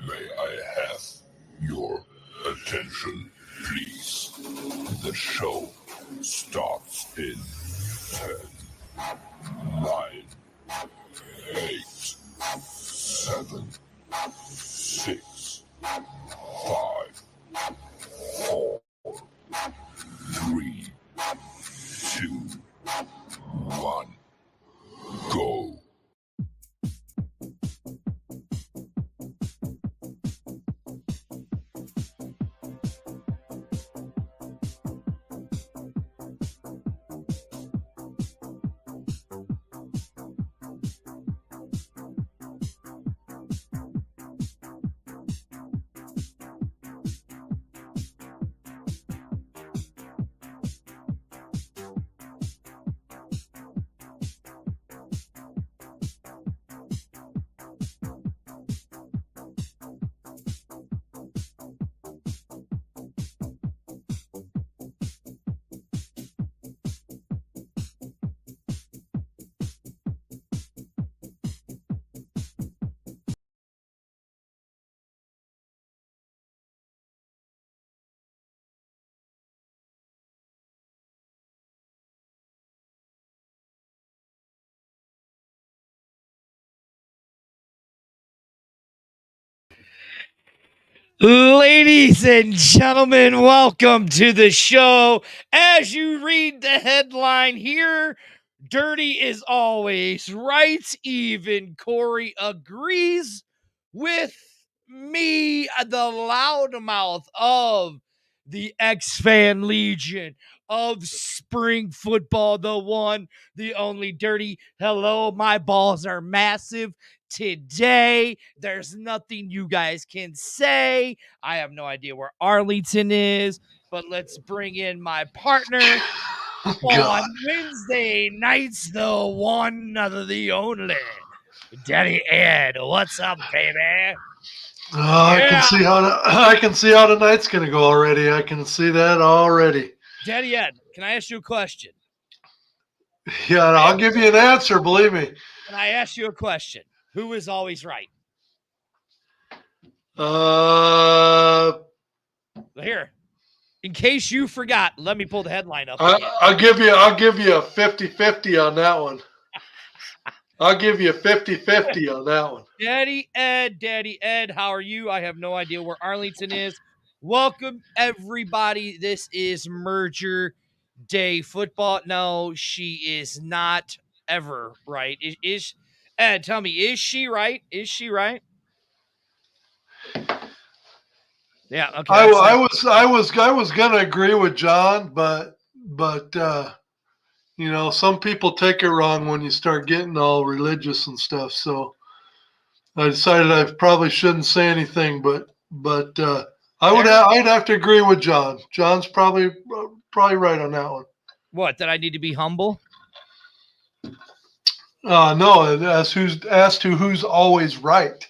May I have your attention, please? The show starts in 10, 9, 8, 7, 6, 5, 4, 3, 2, 1, go. Ladies and gentlemen, welcome to the show. As you read the headline here, Dirty is always right. Even Corey agrees with me, the loudmouth of the X-Fan Legion of spring football, the one, the only Dirty. Hello, my balls are massive. Today, there's nothing you guys can say. I have no idea where Arlington is, but let's bring in my partner on Wednesday nights, the one, the only, Daddy Ed. What's up, baby? I can see how the night's gonna go already. I can see that already. Daddy Ed, can I ask you a question? Yeah, I'll give you an answer. Believe me. Can I ask you a question? Who is always right? Here, in case you forgot, let me pull the headline up. I'll give you a 50-50 on that one. I'll give you a 50-50 on that one. Daddy Ed, how are you? I have no idea where Arlington is. Welcome, everybody. This is Merger Day Football. No, she is not ever right. Is Ed, tell me, is she right? Is she right? Yeah, okay. I was gonna agree with John, but some people take it wrong when you start getting all religious and stuff. So I decided I probably shouldn't say anything, but I'd have to agree with John. John's probably right on that one. What, that I need to be humble? No, as to who's always right.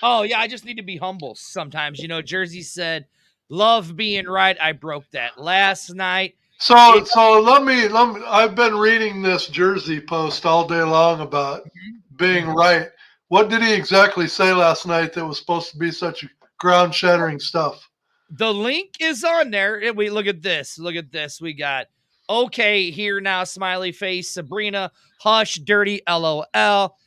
Oh yeah, I just need to be humble sometimes. Jersey said, "Love being right." I broke that last night. So let me. I've been reading this Jersey post all day long about being right. What did he exactly say last night that was supposed to be such ground-shattering stuff? The link is on there. Wait, look at this. Look at this. We got okay here now, smiley face, Sabrina, hush, dirty, LOL.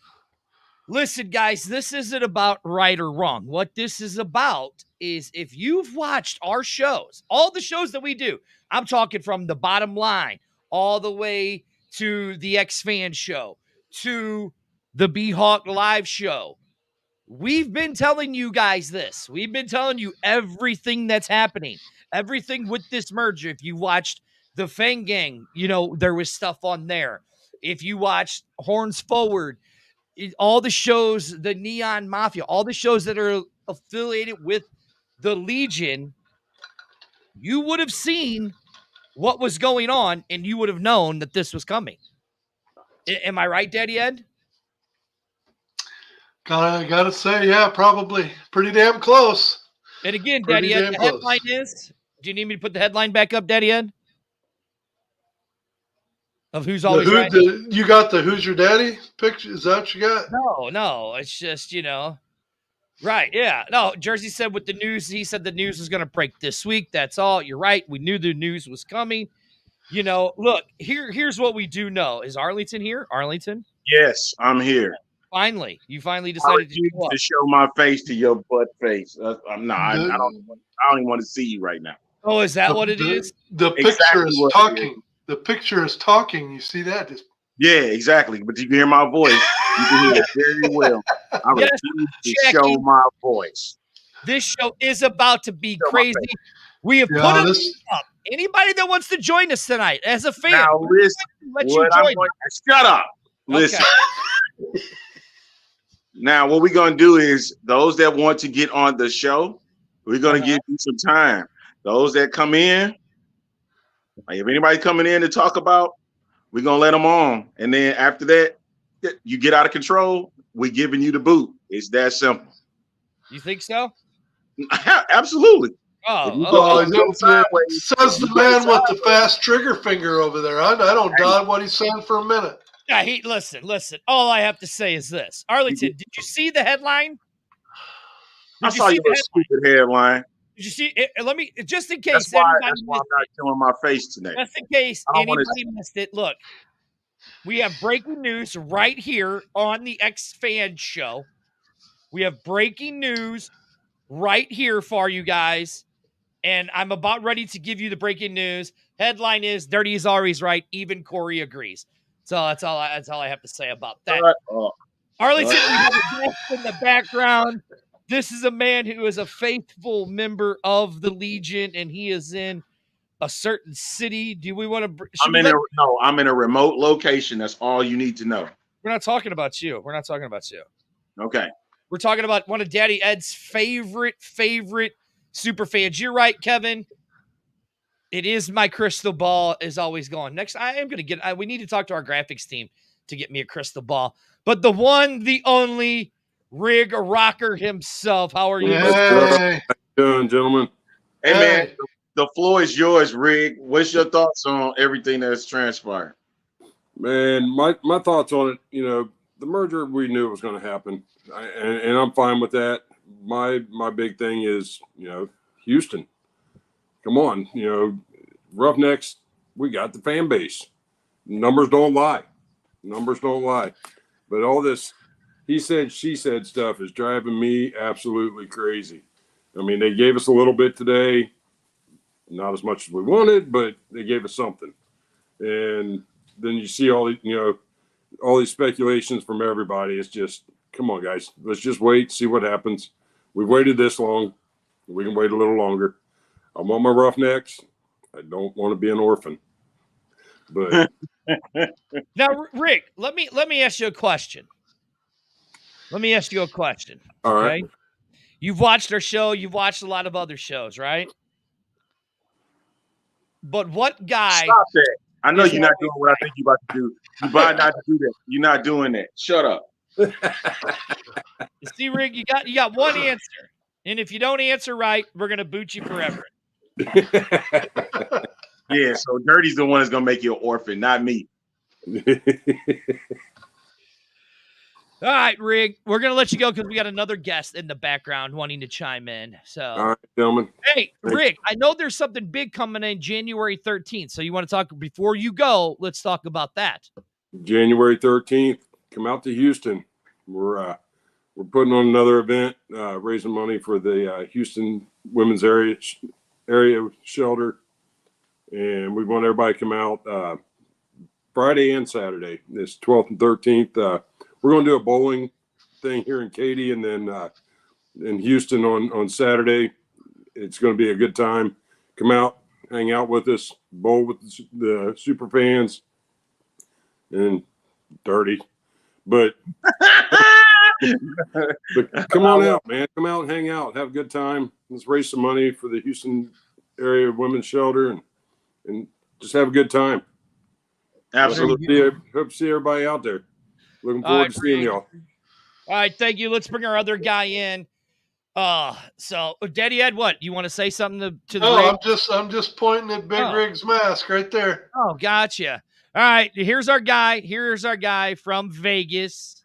Listen, guys, this isn't about right or wrong. What this is about is if you've watched our shows, all the shows that we do, I'm talking from the bottom line all the way to the X-Fan show, to the B-Hawk live show. We've been telling you guys this. We've been telling you everything that's happening, everything with this merger. If you watched the Fang Gang, there was stuff on there. If you watched Horns Forward, all the shows, the Neon Mafia, all the shows that are affiliated with the Legion, you would have seen what was going on and you would have known that this was coming. Am I right, Daddy Ed? Gotta say, yeah, probably pretty damn close. And again, Daddy Ed, the headline is, do you need me to put the headline back up, Daddy Ed? Of who's always right? You got the Who's Your Daddy picture? Is that what you got? No. It's just, Right. Yeah. No, Jersey said with the news, he said the news was going to break this week. That's all. You're right. We knew the news was coming. You know, look, here's what we do know. Is Arlington here? Arlington? Yes, I'm here. Finally. You finally I decided to refuse show up. to show my face to your butt face. I'm not. I The- don't even want to see you right now. Oh, is that what it is? The Exactly picture is what it talking. The picture is talking. You see that? Just Yeah, exactly. But you can hear my voice. You can hear it very well. I Yes, refuse to Jackie. show my voice. This show is about to be Show my crazy. We have Yeah, put it this- up. Anybody that wants to join us tonight as a fan, Now listen. let you What I'm join. going, shut up. Okay. Listen. Now, what we're going to do is those that want to get on the show, we're going to give you some time. Those that come in, like if anybody coming in to talk about, we're going to let them on. And then after that, you get out of control, we're giving you the boot. It's that simple. You think so? Absolutely. Oh, If you okay. go- Oh, go sideways, says the man with the fast trigger finger over there. I don't doubt what he's saying for a minute. Yeah, listen. All I have to say is this. Arlington, did you see the headline? I Did you saw see your the little headline? stupid headline. Let me, just in case That's why anybody I'm missed not it. showing my face today. Just in case I don't wanna- anybody missed it, look, we have breaking news right here on the X Fan Show. We have breaking news right here for you guys, and I'm about ready to give you the breaking news. Headline is Dirty is always right. Even Corey agrees. So that's all I have to say about that. Arlington, we have a guest in the background. This is a man who is a faithful member of the Legion, and he is in a certain city. Do we want to? I'm in a remote location. That's all you need to know. We're not talking about you. We're not talking about you. Okay. We're talking about one of Daddy Ed's favorite super fans. You're right, Kevin. It is my crystal ball is always going. Next, I am going to we need to talk to our graphics team to get me a crystal ball. But the one, the only, Rig Rocker himself. How are you? Hey, Doing, gentlemen. Hey, Hey. man, the floor is yours, Rig. What's your thoughts on everything that's transpired? Man, my thoughts on it, the merger, we knew it was going to happen. And I'm fine with that. My big thing is, Houston. Come on, Roughnecks, we got the fan base. Numbers don't lie. But all this he said, she said stuff is driving me absolutely crazy. I mean, they gave us a little bit today, not as much as we wanted, but they gave us something. And then you see all these speculations from everybody. It's just, come on, guys, let's just wait, see what happens. We've waited this long. We can wait a little longer. I want my Roughnecks. I don't want to be an orphan. But Now, Rick, let me ask you a question. All right. Okay? You've watched our show. You've watched a lot of other shows, right? But what guy? Stop that. I know you're not doing what I think you're about to do. You better not do that. You're not doing that. Shut up. See, Rick, you got one answer, and if you don't answer right, we're gonna boot you forever. Yeah, so Dirty's the one that's gonna make you an orphan, not me. All right, Rick, we're gonna let you go because we got another guest in the background wanting to chime in. So, All right, gentlemen. hey, Rick, I know there's something big coming in January 13th. So you want to talk before you go? Let's talk about that. January 13th, come out to Houston. We're putting on another event, raising money for the Houston Women's Area Shelter, and we want everybody to come out Friday and Saturday. This 12th and 13th. We're going to do a bowling thing here in Katy, and then in Houston on Saturday. It's going to be a good time. Come out, hang out with us, bowl with the super fans, and Dirty. But come on out, man. Come out and hang out. Have a good time. Let's raise some money for the Houston Area Women's Shelter and just have a good time. Absolutely. Hope to see everybody out there. Looking All forward right, to seeing Rick. y'all. All right, thank you. Let's bring our other guy in. So Daddy Ed, what you want to say something to the No, Rig? I'm just pointing at Big Oh. Rig's mask right there. Oh, gotcha. All right, here's our guy. Here's our guy from Vegas.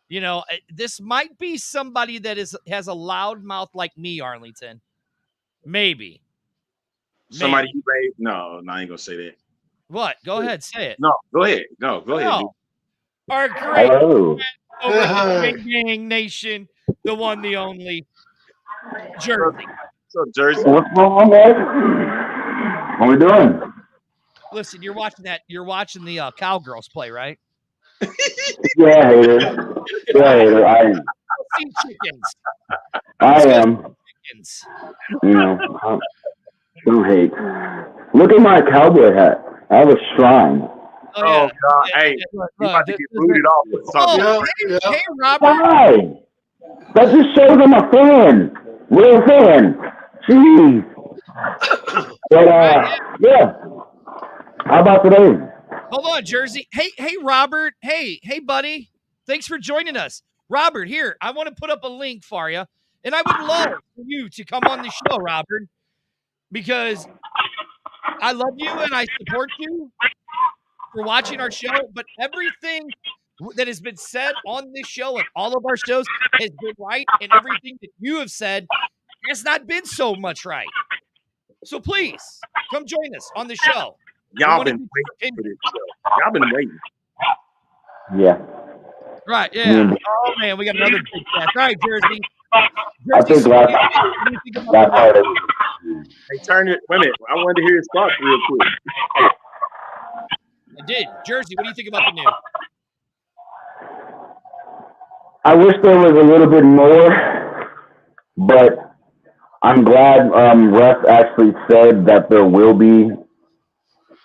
You know, this might be somebody that has a loud mouth like me, Arlington. Maybe. Somebody you made? No, I ain't gonna say that. What? Go ahead, say it. No, go ahead. No, go ahead. Dude. Our great Hello. over the Big Gang Nation, the one, the only, Jersey. So Jersey. What's going on, guys? What we doing? Listen, you're watching that. You're watching the Cowgirls play, right? Yeah, hater. Yeah, hater. See chickens. I am. Chickens. You know, don't hate. Look at my cowboy hat. I have a shrine. Oh, Oh yeah. God! Yeah, Hey, look, you about to this get is booted off with something. Oh, Yeah. hey, Robert. Why? That just shows I'm a fan. Real fan. Jeez. But yeah. How about today? Hold on, Jersey. Hey, Robert. Hey, buddy. Thanks for joining us. Robert, here, I want to put up a link for you. And I would love for you to come on the show, Robert, because I love you and I support you for watching our show. But everything that has been said on this show and all of our shows has been right. And everything that you have said has not been so much right. So please come join us on the show. Y'all been waiting for this show. Y'all been waiting. Yeah. Right, yeah. Oh, man, we got another big cast. All right, Jersey. I think last part of Hey, turn it. Wait a minute. I wanted to hear his thoughts real quick. I did. Jersey, what do you think about the new? I wish there was a little bit more, but I'm glad Ref actually said that there will be,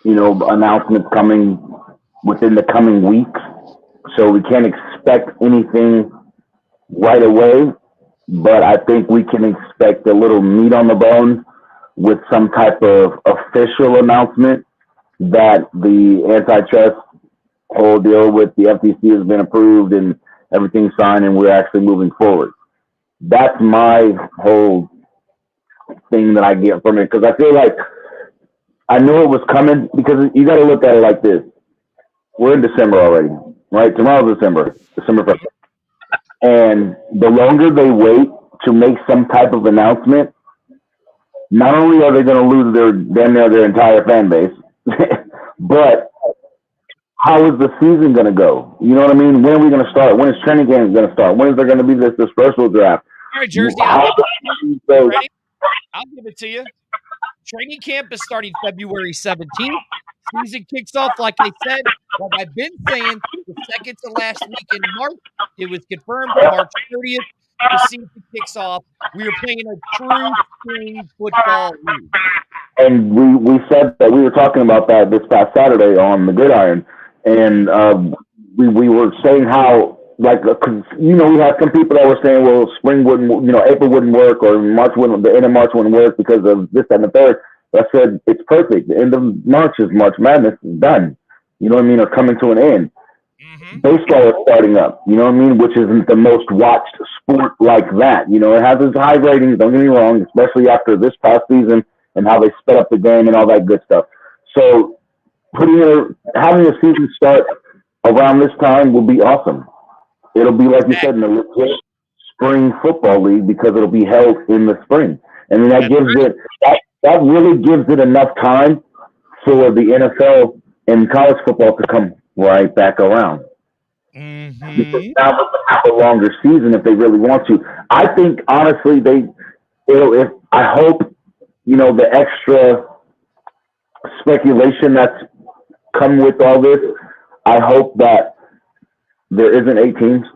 announcements coming within the coming weeks. So we can't expect anything right away, but I think we can expect a little meat on the bone with some type of official announcement that the antitrust whole deal with the FTC has been approved and everything's signed and we're actually moving forward. That's my whole thing that I get from it, because I feel like I knew it was coming, because you got to look at it like this. We're in December already, right? Tomorrow's December 1st. And the longer they wait to make some type of announcement, not only are they going to lose their entire fan base, but how is the season going to go? You know what I mean? When are we going to start? When is training camp going to start? When is there going to be this dispersal draft? All right, Jersey. Ready? I'll give it to you. Training camp is starting February 17th. Season kicks off, like I said, like I've been saying, the second to last week in March. It was confirmed March 30th. The season kicks off. We are playing a true spring football league. And we said that we were talking about that this past Saturday on the Gridiron, and we were saying how, like, cause, we had some people that were saying, well, spring wouldn't, April wouldn't work, or the end of March wouldn't work because of this, that, and the third. But I said, it's perfect. The end of March is March Madness is done. You know what I mean? Or coming to an end. Mm-hmm. Baseball is starting up, you know what I mean? Which isn't the most watched sport like that. It has its high ratings, don't get me wrong, especially after this past season and how they sped up the game and all that good stuff. So having a season start around this time will be awesome. It'll be, like you said, in a legit spring football league, because it'll be held in the spring. And then that really gives it enough time for the NFL and college football to come right back around. Mm-hmm. Because now they can have a longer season if they really want to. I think, honestly, I hope, the extra speculation that's come with all this, I hope that there isn't 8 teams.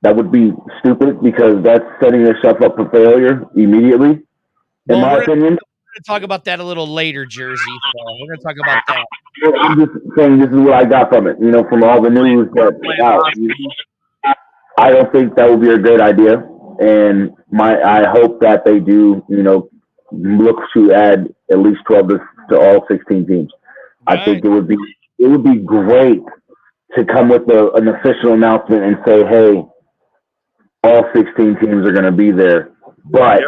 That would be stupid, because that's setting yourself up for failure immediately, in my opinion. We're going to talk about that a little later, Jersey. So we're going to talk about that. I'm just saying this is what I got from it, from all the news that's out. I don't think that would be a great idea. And I hope that they do, look to add at least 12 to all 16 teams. Right. I think it would be great to come with an official announcement and say, hey, all 16 teams are going to be there, but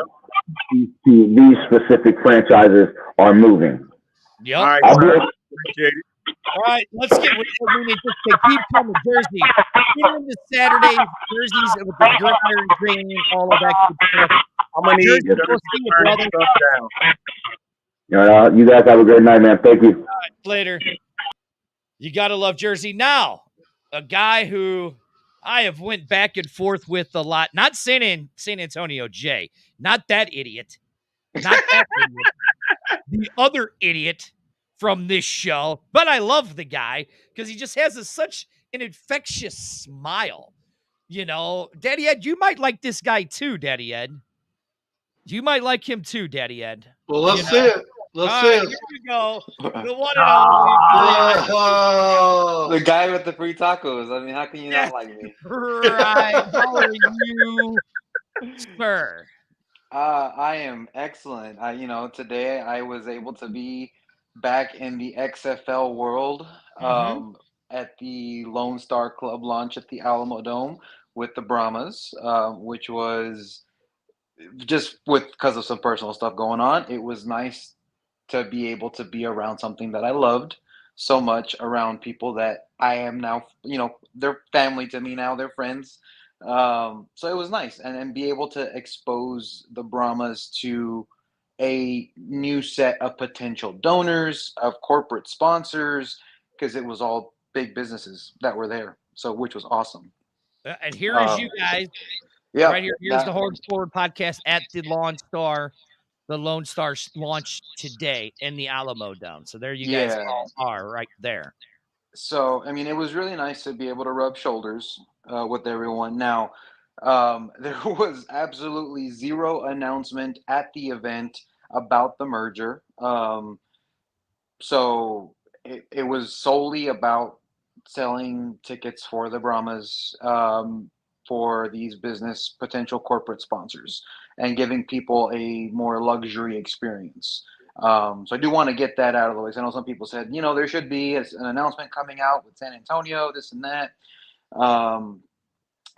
these specific franchises are moving. Yep. All right, I'll All right, let's get with it. We need to keep coming. Jersey. Tune in this Saturday. Jerseys with the Gridiron Training, all of that good stuff. I'm gonna need Jersey, you we'll see you, brother. You guys have a good night, man. Thank you. Later. You got to love Jersey. Now, a guy who I have went back and forth with a lot. Not San Antonio Jay. Not that idiot. Not that idiot. The other idiot from this show. But I love the guy because he just has such an infectious smile. You know, Daddy Ed, you might like this guy too, Daddy Ed. You might like him too, Daddy Ed. Well, let's You see know? it. Let's All see right, it. here we go. The one and only. Oh. The guy with the free tacos. I mean, how can you Yeah. not like me? Right. How are you, sir? I am excellent. Today I was able to be back in the XFL world at the Lone Star Club launch at the Alamo Dome with the Brahmas, which was just because of some personal stuff going on. It was nice to be able to be around something that I loved so much, around people that I am now, they're family to me now, they're friends. So it was nice, and be able to expose the Brahmas to a new set of potential donors, of corporate sponsors, because it was all big businesses that were there. So, which was awesome. And here is you guys. Yeah, Right here. Here's the Hard Forward podcast at the Lone Star. The Lone Star launched today in the Alamo Dome. So there you guys all are right there. So, I mean, it was really nice to be able to rub shoulders with everyone. Now, there was absolutely zero announcement at the event about the merger. So it was solely about selling tickets for the Brahmas for these business potential corporate sponsors and giving people a more luxury experience. So I do want to get that out of the way. I know some people said, there should be an announcement coming out with San Antonio, this and that.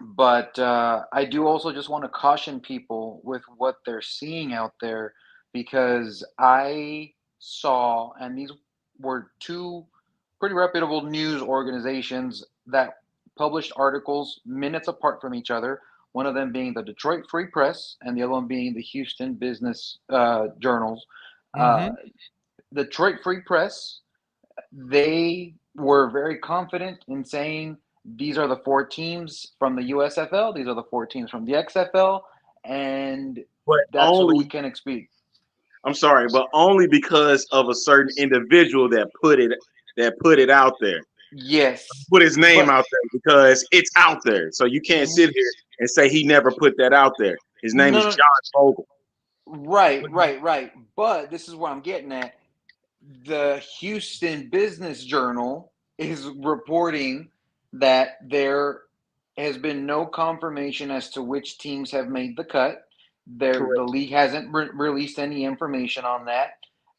But I do also just want to caution people with what they're seeing out there, because I saw, and these were two pretty reputable news organizations that published articles minutes apart from each other, one of them being the Detroit Free Press and the other one being the Houston Business Journals. The Detroit Free Press, they were very confident in saying these are the 4 teams from the USFL, these are the 4 teams from the XFL, and that's what we can expect. I'm sorry, but only because of a certain individual that put it out there. Yes. Put his name out there because it's out there. So you can't sit here and say he never put that out there. His name is John Vogel. Right. But this is where I'm getting at. The Houston Business Journal is reporting that there has been no confirmation as to which teams have made the cut. The league hasn't released any information on that.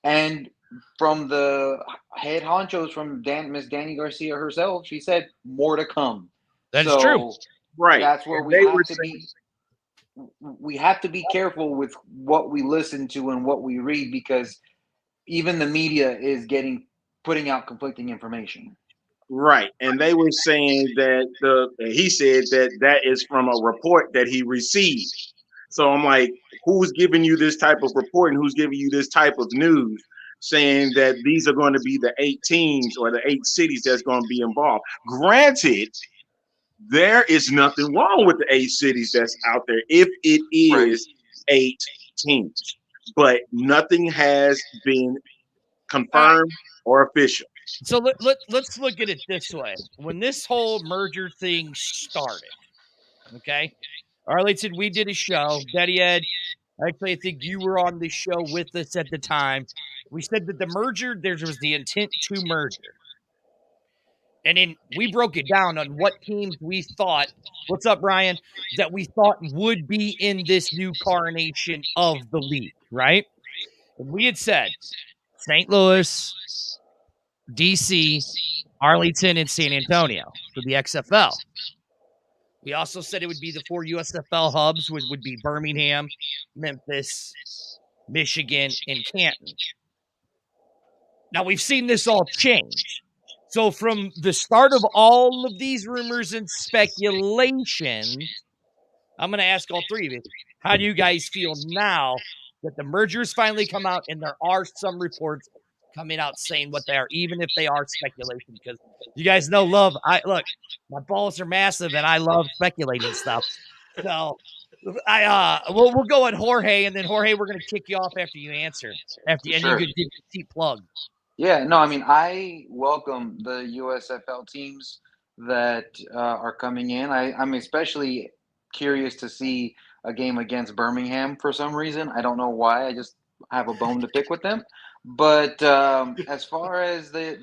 And from the head honchos, from Miss Danny Garcia herself, she said more to come. That's true. Right. That's where we have to be. We have to be careful with what we listen to and what we read, because even the media is putting out conflicting information. Right. And they were saying that he said that is from a report that he received. So I'm like, who's giving you this type of report and who's giving you this type of news saying that these are going to be the 8 teams or the 8 cities that's going to be involved? Granted, there is nothing wrong with the 8 cities that's out there if it is 8 teams, but nothing has been confirmed or official. So let's look at it this way. When this whole merger thing started, okay, Arlington, we did a show. Daddy Ed, actually, I think you were on the show with us at the time. We said that the merger, there was the intent to merger. And then we broke it down on what teams we thought, what's up, Brian, that we thought would be in this new coronation of the league, right? And we had said St. Louis, DC, Arlington, and San Antonio for the XFL. We also said it would be the 4 USFL hubs, which would be Birmingham, Memphis, Michigan, and Canton. Now, we've seen this all change. So from the start of all of these rumors and speculation, I'm going to ask all three of you, how do you guys feel now that the mergers finally come out and there are some reports coming out saying what they are, even if they are speculation? Because you guys know, look, my balls are massive and I love speculating stuff. So we'll go at Jorge, and then Jorge, we're going to kick you off after you answer. And you could give your seat plug. Yeah, no, I mean, I welcome the USFL teams that are coming in. I'm especially curious to see a game against Birmingham for some reason. I don't know why. I just have a bone to pick with them. But as far as the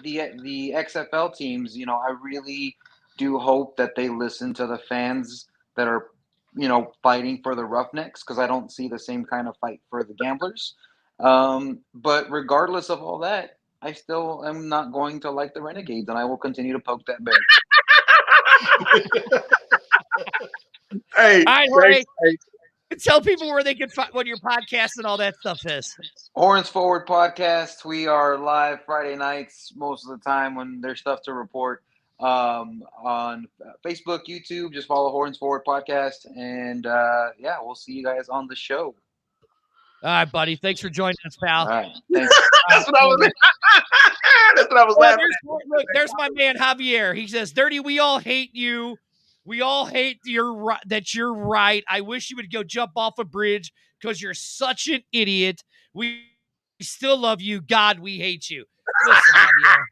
XFL teams, you know, I really do hope that they listen to the fans that are, you know, fighting for the Roughnecks, because I don't see the same kind of fight for the Gamblers. But regardless of all that, I still am not going to like the Renegades, and I will continue to poke that bear. Hey, All right, Jorge, tell people where they can find what your podcast and all that stuff is. Horns Forward Podcast. We are live Friday nights most of the time when there's stuff to report. On Facebook, YouTube, just follow Horns Forward Podcast, and yeah, we'll see you guys on the show. All right, buddy. Thanks for joining us, pal. All right, thanks. That's what I was laughing at. Look, there's my man Javier. He says, "Dirty, we all hate you. We all hate that you're right. I wish you would go jump off a bridge because you're such an idiot. We still love you. God, we hate you." Listen, Javier.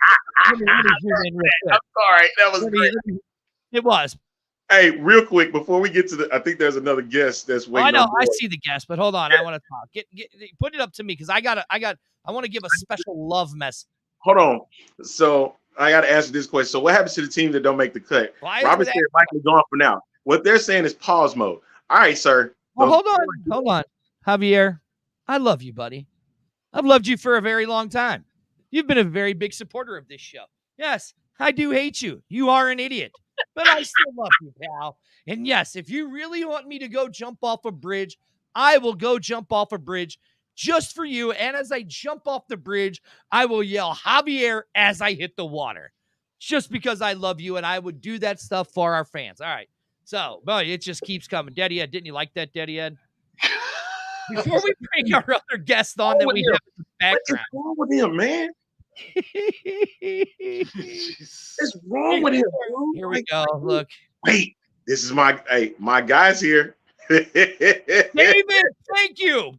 I'm sorry. That was great. It was. Hey, real quick, before we get to I think there's another guest that's waiting. I know. On board. I see the guest, but hold on. I want to talk. Put it up to me because I want to give a special love message. Hold on. So I got to answer this question. So what happens to the team that don't make the cut? Robert said likely gone for now. What they're saying is pause mode. All right, sir. Well, hold on. Javier, I love you, buddy. I've loved you for a very long time. You've been a very big supporter of this show. Yes, I do hate you. You are an idiot, but I still love you, pal. And yes, if you really want me to go jump off a bridge, I will go jump off a bridge just for you. And as I jump off the bridge, I will yell Javier as I hit the water, just because I love you and I would do that stuff for our fans. All right. So, but it just keeps coming. Daddy Ed, didn't you like that, Daddy Ed? Before we bring our other guest on that we have in the background. What's wrong with him, man? What's wrong with him? Here we go. Look. Wait, this is my guy's here. David, thank you.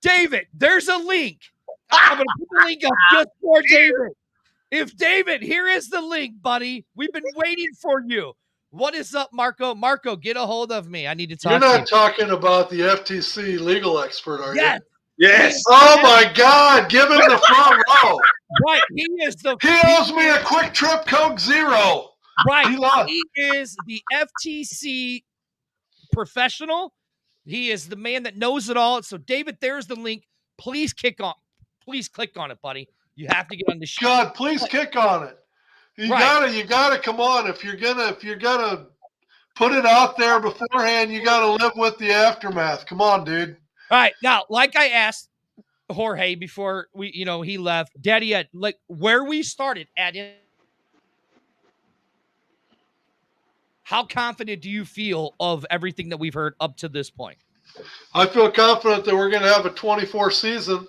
David, there's a link. I'm going to put the link up just for David. David, here is the link, buddy. We've been waiting for you. What is up, Marco? Marco, get a hold of me. I need to talk to you. You're not talking about the FTC legal expert, are you? Yes. Oh, my God. Give him the front row. Right. He owes me a Quick Trip Coke Zero. Right. He is the FTC professional. He is the man that knows it all. So, David, there's the link. Please click on it, buddy. You have to get on the show. God, please kick on it. You gotta come on. If you're gonna put it out there beforehand, you gotta live with the aftermath. Come on, dude. All right. Now, like I asked Jorge before he left, Daddy, like where we started at, how confident do you feel of everything that we've heard up to this point? I feel confident that we're going to have a 24 season,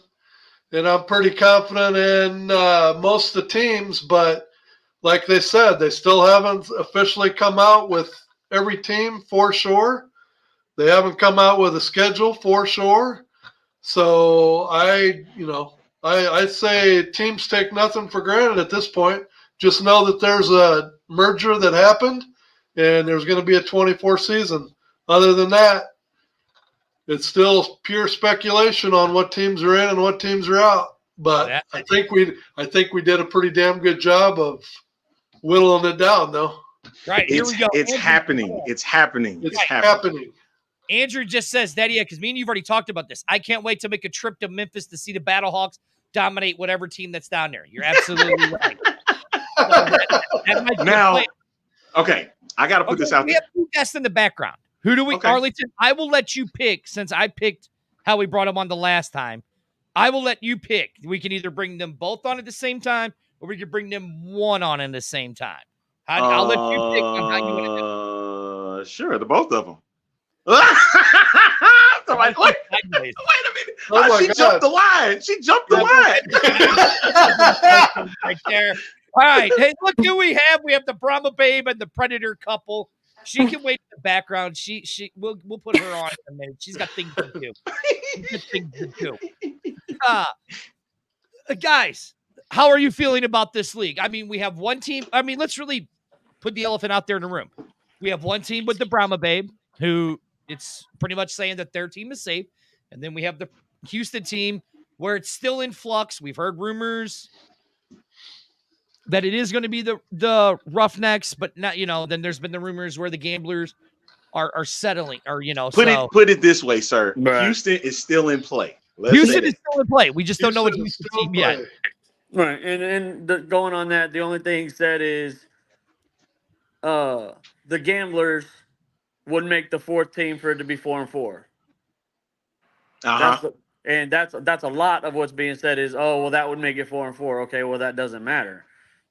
and I'm pretty confident in most of the teams, but like they said, they still haven't officially come out with every team for sure. They haven't come out with a schedule for sure. So I say teams take nothing for granted at this point. Just know that there's a merger that happened and there's going to be a 24 season. Other than that, it's still pure speculation on what teams are in and what teams are out. But I think we did a pretty damn good job of whittling it down, though. Right, here we go. It's happening. It's happening. It's happening. Andrew just says, Daddy, because me and you've already talked about this. I can't wait to make a trip to Memphis to see the Battlehawks dominate whatever team that's down there. You're absolutely right. Now, okay, I got to put this out there. We have two guests in the background. Who do we, Arlington? I will let you pick, since I picked how we brought them on the last time. I will let you pick. We can either bring them both on at the same time, or we could bring them one on in the same time. I'll let you pick on how you want to do it. Sure, the both of them. Somebody, wait a minute. Oh my She God. jumped the line. She jumped the line. Right there. All right. Hey, look who we have. We have the Brahma Babe and the Predator couple. She can wait in the background. We'll put her on in a minute. She's got things to do. Guys, how are you feeling about this league? I mean, we have one team. I mean, let's really put the elephant out there in the room. We have one team with the Brahma Babe, who it's pretty much saying that their team is safe. And then we have the Houston team where it's still in flux. We've heard rumors that it is going to be the Roughnecks, but not, then there's been the rumors where the Gamblers are settling, or, Put it this way, sir. Right. Houston is still in play. Houston is still in play. We just don't know what Houston team yet. Right, and going on that, the only thing said is, the Gamblers would make the fourth team for it to be 4-4. That's a lot of what's being said is, oh well, that would make it 4-4. Okay, well that doesn't matter.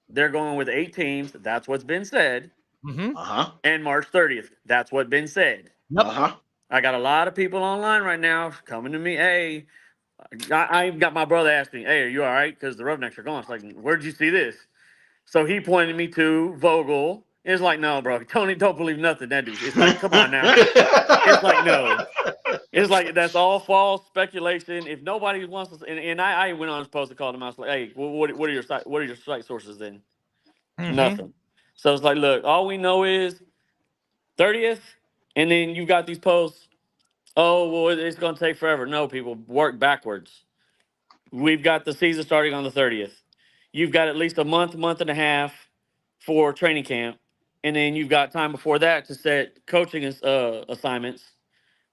They're going with 8 teams. That's what's been said. And March 30th. That's what's been said. I got a lot of people online right now coming to me. Hey, I got my brother asking me, hey, are you all right? Because the Roughnecks are gone. It's like, where'd you see this? So he pointed me to Vogel. It's like, no, bro, Tony, don't believe nothing that dude. It's like, come on now. It's like, no. It's like, that's all false speculation. If nobody wants to, and I went on his post and called him out. I was like, hey, what are your site sources then? Nothing. So it's like, look, all we know is 30th, and then you got these posts. Oh, well, it's going to take forever. No, people, work backwards. We've got the season starting on the 30th. You've got at least a month and a half for training camp. And then you've got time before that to set coaching assignments.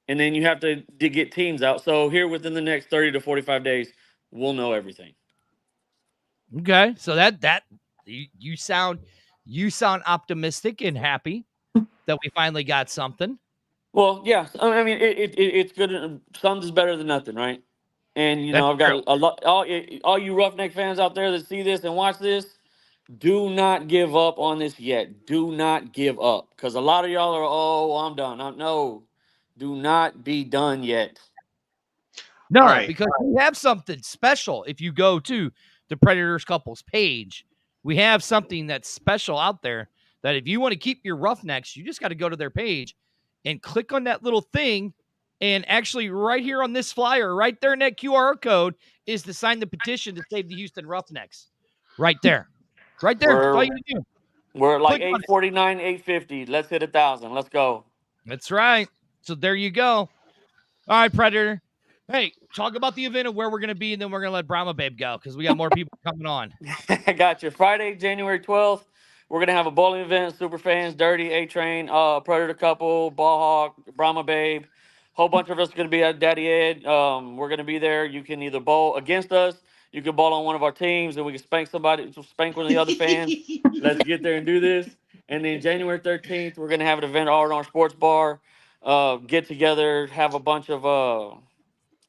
And then you have to get teams out. So here within the next 30 to 45 days, we'll know everything. Okay. So that you sound optimistic and happy that we finally got something. Well, yeah. I mean, it's good. Something's better than nothing, right? And, I've got a lot, all you Roughneck fans out there that see this and watch this, do not give up on this yet. Do not give up. Because a lot of y'all are, oh, I'm done. No, do not be done yet. No, because we have something special. If you go to the Predators couples page, we have something that's special out there that if you want to keep your Roughnecks, you just got to go to their page and click on that little thing. And actually right here on this flyer, right there in that QR code is to sign the petition to save the Houston Roughnecks. Right there. Right there. That's all you do. We're like 849, 850. Let's hit 1,000. Let's go. That's right. So there you go. All right, Predator. Hey, talk about the event and where we're going to be, and then we're going to let Brahma Babe go because we got more people coming on. I got you. Friday, January 12th, we're going to have a bowling event. Super fans, Dirty, A-Train, Predator couple, Ball Hawk, Brahma Babe. Whole bunch of us are going to be at Daddy Ed. We're going to be there. You can either bowl against us. You can bowl on one of our teams, and we can spank one of the other fans. Let's get there and do this. And then January 13th, we're going to have an event all in our sports bar. Get together, have a bunch of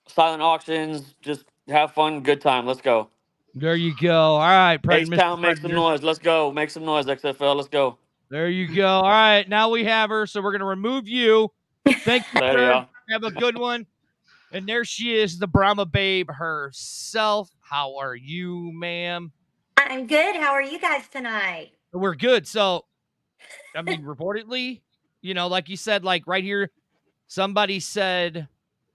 silent auctions. Just have fun, good time. Let's go. There you go. All right, H-Town, make some noise. Let's go. Make some noise, XFL. Let's go. There you go. All right, now we have her, so we're going to remove you. Thank you, sir. Have a good one. And there she is, the Brahma Babe herself. How are you, ma'am? I'm good. How are you guys tonight? We're good. So, I mean, reportedly, like you said, like right here, somebody said,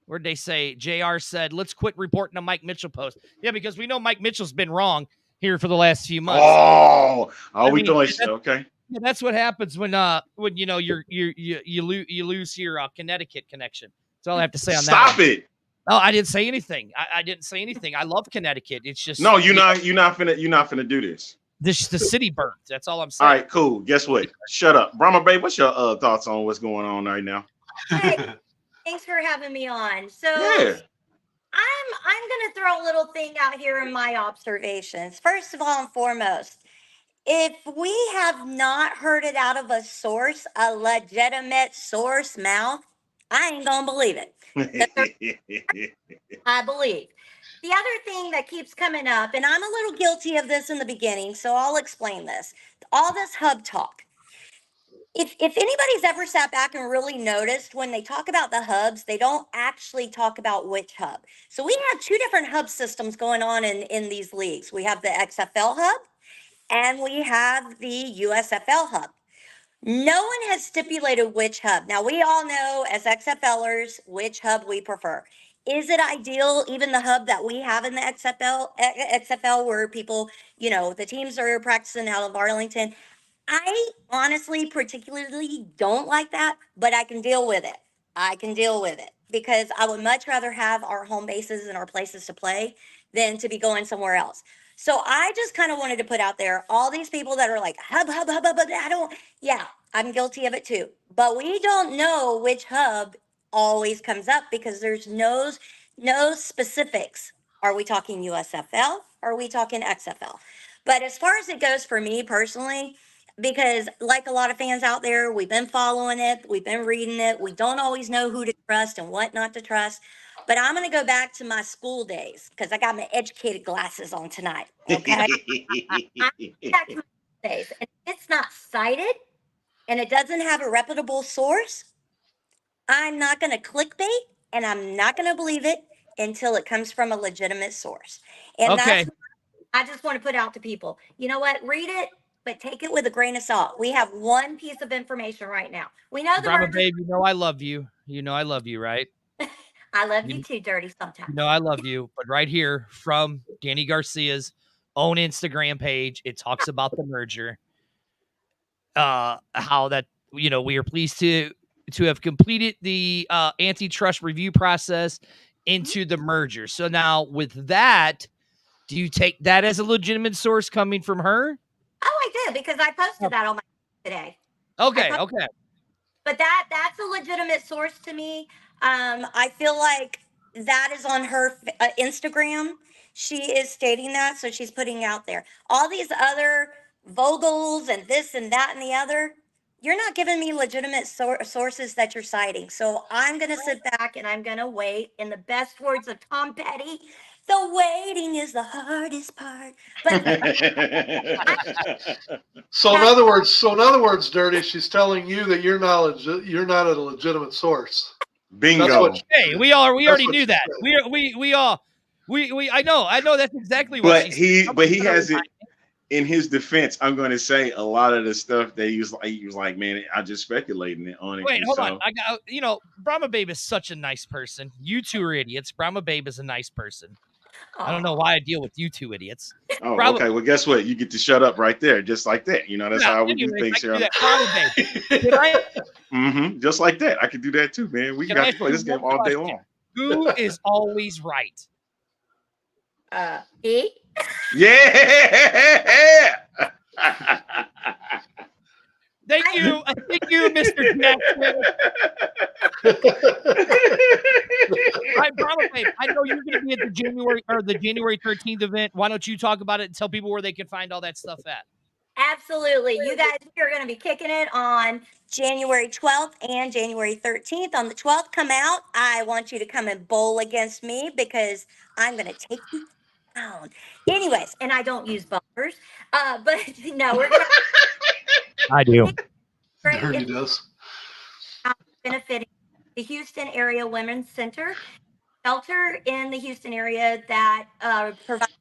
where'd they say? JR said, let's quit reporting the Mike Mitchell post. Yeah, because we know Mike Mitchell's been wrong here for the last few months. We doing shit, okay. Yeah, that's what happens when you lose your Connecticut connection. That's all I have to say on that. Stop it. Oh, I didn't say anything. I didn't say anything. I love Connecticut. It's just no. You're not finna do this. The city burnt. That's all I'm saying. All right, cool. Guess what? Shut up, Brahma Babe. What's your thoughts on what's going on right now? Hey, thanks for having me on. So yeah. I'm gonna throw a little thing out here in my observations. First of all and foremost, if we have not heard it out of a source, a legitimate source mouth, I ain't gonna believe it. I believe. The other thing that keeps coming up, and I'm a little guilty of this in the beginning, so I'll explain this. All this hub talk. If anybody's ever sat back and really noticed when they talk about the hubs, they don't actually talk about which hub. So we have two different hub systems going on in these leagues. We have the XFL hub and we have the USFL hub. No one has stipulated which hub. Now, we all know as XFLers which hub we prefer. Is it ideal, even the hub that we have in the XFL where people, the teams are practicing out of Arlington? I honestly particularly don't like that, but I can deal with it. I can deal with it because I would much rather have our home bases and our places to play than to be going somewhere else. So I just kind of wanted to put out there all these people that are like hub, but I don't. Yeah, I'm guilty of it too. But we don't know which hub always comes up because there's no specifics. Are we talking USFL? Or are we talking XFL? But as far as it goes for me personally, because like a lot of fans out there, we've been following it, we've been reading it, we don't always know who to trust and what not to trust. But I'm going to go back to my school days because I got my educated glasses on tonight. Okay. I'm back to my school days. And if it's not cited and it doesn't have a reputable source, I'm not going to clickbait and I'm not going to believe it until it comes from a legitimate source. And Okay. that's I just want to put out to people. You know what? Read it, but take it with a grain of salt. We have one piece of information right now. We know the Brahma merger. babe, I love you. I love you, right? I love you too, Dirty, sometimes. I love you. But right here from Danny Garcia's own Instagram page, it talks about the merger. How that, we are pleased to have completed the antitrust review process into the merger. So now with that, do you take that as a legitimate source coming from her? Oh, I did because I posted that on my today. Okay. But that's a legitimate source to me. I feel like that is on her Instagram. She is stating that, so she's putting out there. All these other Vogels and this and that and the other, you're not giving me legitimate sources that you're citing. So I'm going to sit back and I'm going to wait. In the best words of Tom Petty, the waiting is the hardest part. But So in other words, Dirty, she's telling you that you're not a legitimate source. Bingo. Hey, we already knew that. I know that's exactly what But he has it in his defense. I'm going to say a lot of the stuff that he was like, man, I'm just speculating on it. Wait, hold on. I got, Brahma Babe is such a nice person. You two are idiots. Brahma Babe is a nice person. I don't know why I deal with you two idiots. Oh, okay. Well, guess what? You get to shut up right there, just like that. That's how we do things here. Just like that. I can do that too, man. We got to play this game all day long. Who is always right? E? Yeah. Thank you, Mr. Jackson. I know you're going to be at the January 13th event. Why don't you talk about it and tell people where they can find all that stuff at? Absolutely. You guys, we are going to be kicking it on January 12th and January 13th. On the 12th, come out. I want you to come and bowl against me because I'm going to take you down. Anyways, and I don't use bumpers. But no, we're going to... I do. Dirty does. Benefiting the Houston Area Women's Center, shelter in the Houston area that provides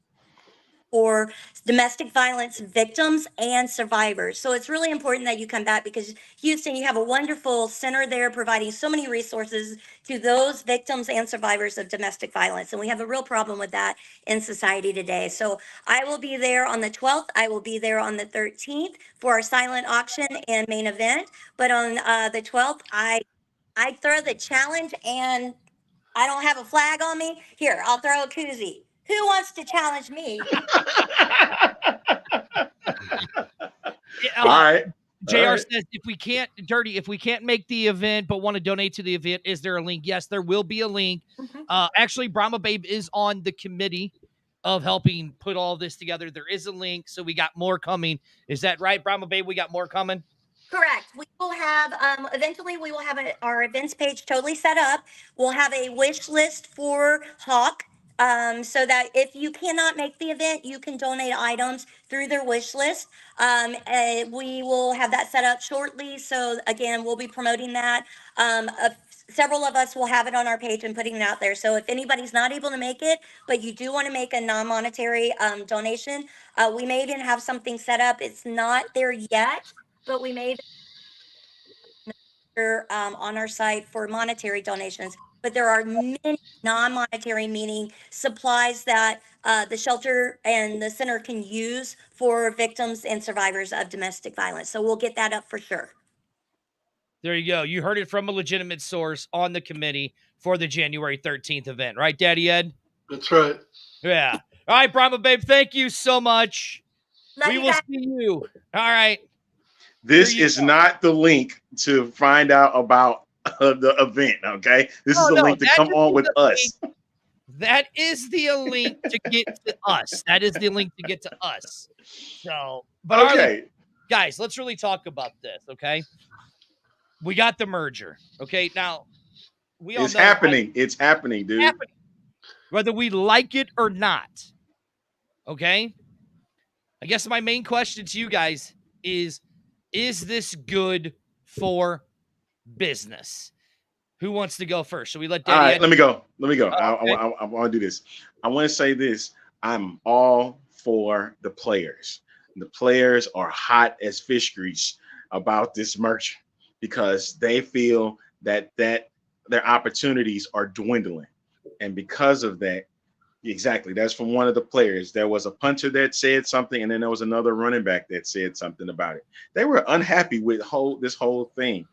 for domestic violence victims and survivors. So it's really important that you come back because Houston, you have a wonderful center there providing so many resources to those victims and survivors of domestic violence. And we have a real problem with that in society today. So I will be there on the 12th. I will be there on the 13th for our silent auction and main event. But on the 12th, I throw the challenge and I don't have a flag on me. Here, I'll throw a koozie. Who wants to challenge me? All right. JR says, if we can't make the event but want to donate to the event, is there a link? Yes, there will be a link. Actually, Brahma Babe is on the committee of helping put all this together. There is a link, so we got more coming. Is that right, Brahma Babe? We got more coming? Correct. We will have, eventually we will have our events page totally set up. We'll have a wish list for Hawk. so that if you cannot make the event, you can donate items through their wish list. We will have that set up shortly. So again, we'll be promoting that. Several of us will have it on our page and putting it out there. So if anybody's not able to make it, but you do want to make a non-monetary donation, we may even have something set up. It's not there yet, but we may on our site for monetary donations. But there are many non-monetary, meaning supplies that the shelter and the center can use for victims and survivors of domestic violence. So we'll get that up for sure. There you go. You heard it from a legitimate source on the committee for the January 13th event, right, Daddy Ed? That's right. Yeah. All right, Brahma Babe, thank you so much. Love we you will guys. see you. All right. This is not the link to find out about the event, okay? This is the link to come on with us. That is the link to get to us. That is the link to get to us. So, but okay, guys, let's really talk about this, okay? We got the merger, okay? Now, we all it's know happening. Right? It's happening, dude. Happening. Whether we like it or not, okay? I guess my main question to you guys is this good for business? Who wants to go first? Should we let Daddy All right, let me go. Okay. I want to do this. I want to say this. I'm all for the players. The players are hot as fish grease about this merger because they feel that their opportunities are dwindling. And because of that, exactly, that's from one of the players. There was a punter that said something, and then there was another running back that said something about it. They were unhappy with this whole thing.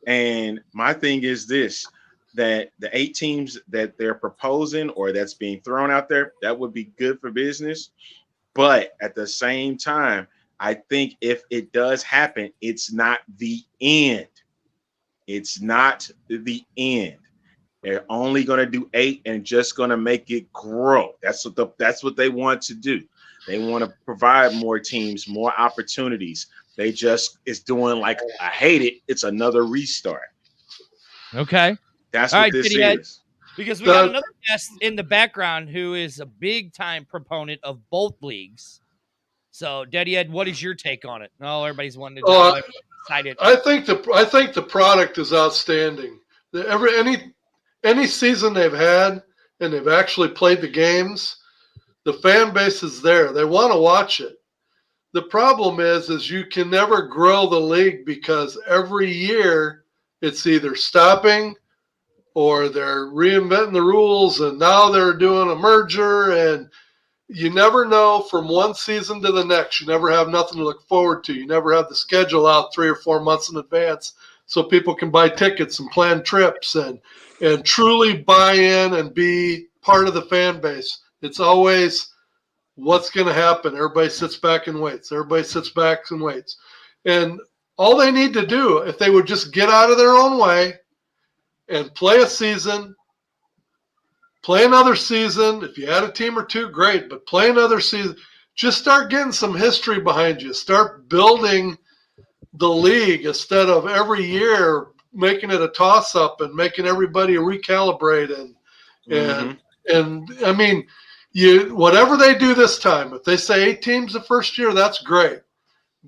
And my thing is this, that the 8 teams that they're proposing or that's being thrown out there, that would be good for business. But at the same time, I think if it does happen, it's not the end. It's not the end. They're only going to do 8 and just going to make it grow. That's what they want to do. They want to provide more teams, more opportunities. They just is doing like, I hate it. It's another restart. Okay. That's all what right, this Ed, is. because we got another guest in the background who is a big time proponent of both leagues. So, Daddy Ed, what is your take on it? Oh, everybody's wanting to know. Excited. I think the product is outstanding. Any season they've had and they've actually played the games, the fan base is there. They want to watch it. The problem is you can never grow the league because every year it's either stopping or they're reinventing the rules and now they're doing a merger, and you never know from one season to the next. You never have nothing to look forward to. You never have the schedule out 3 or 4 months in advance so people can buy tickets and plan trips and truly buy in and be part of the fan base. It's always what's going to happen. Everybody sits back and waits. And all they need to do, if they would just get out of their own way and play a season, play another season. If you had a team or 2, great, but play another season. Just start getting some history behind you. Start building the league instead of every year making it a toss-up and making everybody recalibrate. And I mean, whatever they do this time, if they say 8 teams the first year, that's great.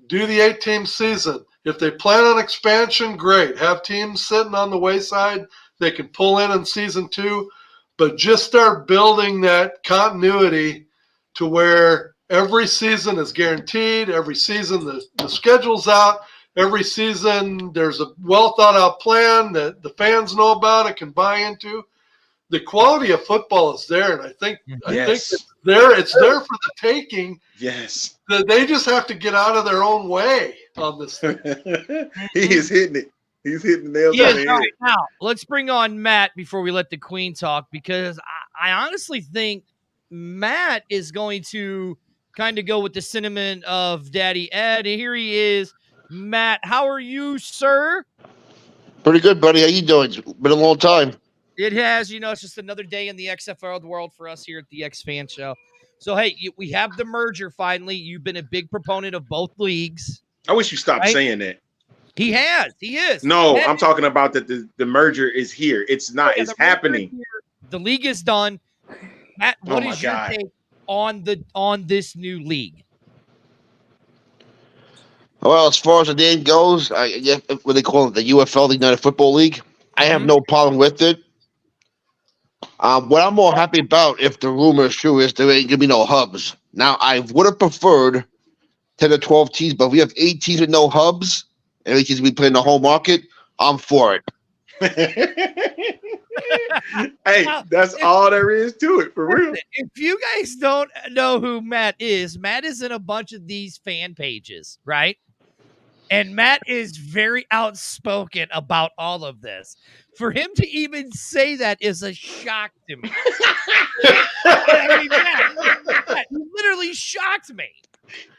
Do the 8-team season. If they plan on expansion, great. Have teams sitting on the wayside they can pull in season 2, but just start building that continuity to where every season is guaranteed. Every season the schedule's out. Every season there's a well thought out plan that the fans know about, it can buy into. The quality of football is there, and I think it's there. It's there for the taking. Yes, they just have to get out of their own way on this thing. He is hitting it. He's hitting the nails on the head. Right, now, let's bring on Matt before we let the Queen talk, because I honestly think Matt is going to kind of go with the sentiment of Daddy Ed. Here he is. Matt, how are you, sir? Pretty good, buddy. How you doing? It's been a long time. It has, it's just another day in the XFL world for us here at the X Fan Show. So, hey, we have the merger finally. You've been a big proponent of both leagues. I wish you stopped saying that. He has. He is. No, I'm talking about that the merger is here. It's not. It's happening. The league is done. Matt, what Oh, is my your God. take on this new league? Well, as far as the name goes, what they call it, the UFL, the United Football League, I have no problem with it. What I'm more happy about, if the rumor is true, is there ain't gonna be no hubs. Now, I would have preferred 10 or 12 teams, but if we have 8 teams with no hubs, and we can be playing the home market, I'm for it. Hey, that's all there is to it, for real. If you guys don't know who Matt is in a bunch of these fan pages, right? And Matt is very outspoken about all of this. For him to even say that is a shock to me. I mean, Matt, you literally shocked me.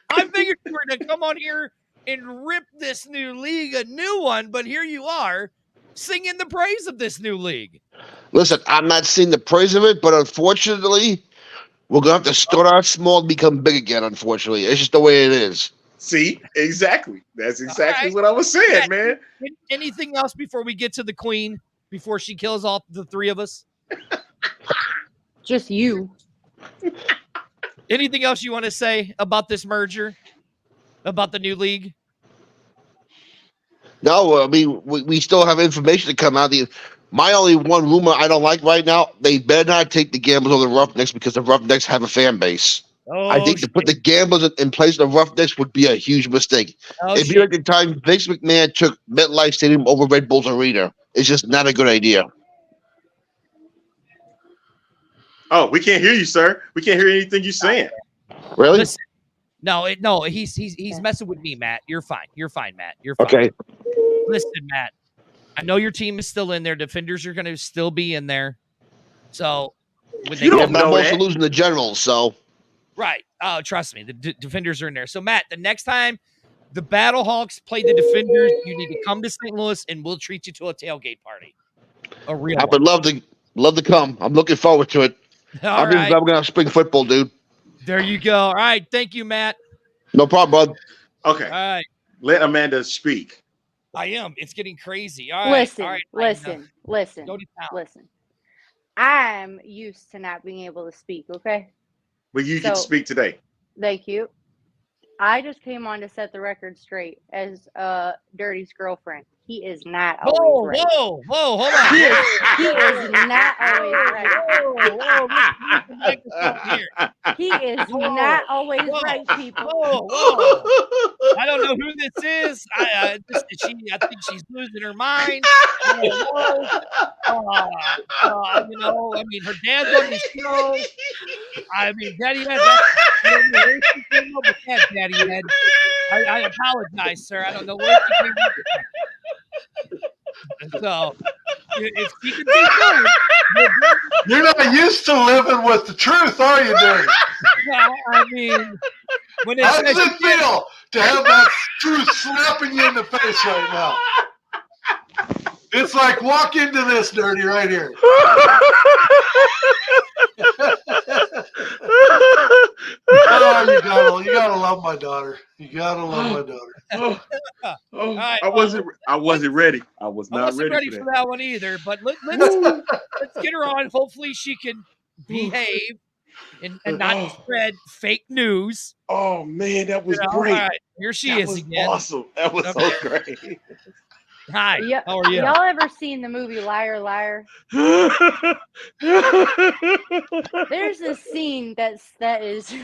I figured you were going to come on here and rip this new league a new one, but here you are singing the praise of this new league. Listen, I'm not seeing the praise of it, but unfortunately, we're going to have to start out small and become big again, unfortunately. It's just the way it is. See, exactly. That's exactly what I was saying, man. Anything else before we get to the queen, before she kills all the 3 of us? Just you. Anything else you want to say about this merger? About the new league? No, I mean, we still have information to come out. My only one rumor I don't like right now, they better not take the Gamblers or the Roughnecks because the Roughnecks have a fan base. I think to put the Gamblers in place of the Roughnecks would be a huge mistake. It'd be like the time Vince McMahon took MetLife Stadium over Red Bulls Arena. It's just not a good idea. Oh, we can't hear you, sir. We can't hear anything you're saying. Really? Listen, no, he's messing with me, Matt. You're fine. You're fine, Matt. You're fine. Okay. Listen, Matt. I know your team is still in there. Defenders are going to still be in there. So when they I'm also losing the Generals, so. Right. Oh, trust me. The Defenders are in there. So, Matt, the next time the Battlehawks play the Defenders, you need to come to St. Louis, and we'll treat you to a tailgate party. A real I would love to come. I'm looking forward to it. I'm going to spring football, dude. There you go. All right. Thank you, Matt. No problem, bud. Okay. All right. Let Amanda speak. I am. It's getting crazy. All right. Listen. Go to town. Listen. I'm used to not being able to speak, okay? But you get to speak today. Thank you. I just came on to set the record straight as Dirty's girlfriend. He is not always right. Whoa, hold on. He is not always right. He is not always right, people. I don't know who this is. I think she's losing her mind. I mean, her dad's on the show. I mean, Daddy Ed. Daddy Ed. I apologize, sir. I don't know where she came up with that. So, if she could be good, you're not used to living with the truth, are you, Dirty? Well, I mean, when how does it feel to have that truth slapping you in the face right now? It's like walk into this, Dirty, right here. Oh, you gotta love my daughter. You gotta love my daughter. Right, I wasn't ready. I was not ready for that one either. But let's get her on. Hopefully, she can behave and not spread fake news. Oh man, that was great. All right, here she is again. Awesome. That was so great. Hi. How are you? Y'all ever seen the movie Liar Liar? There's a scene that is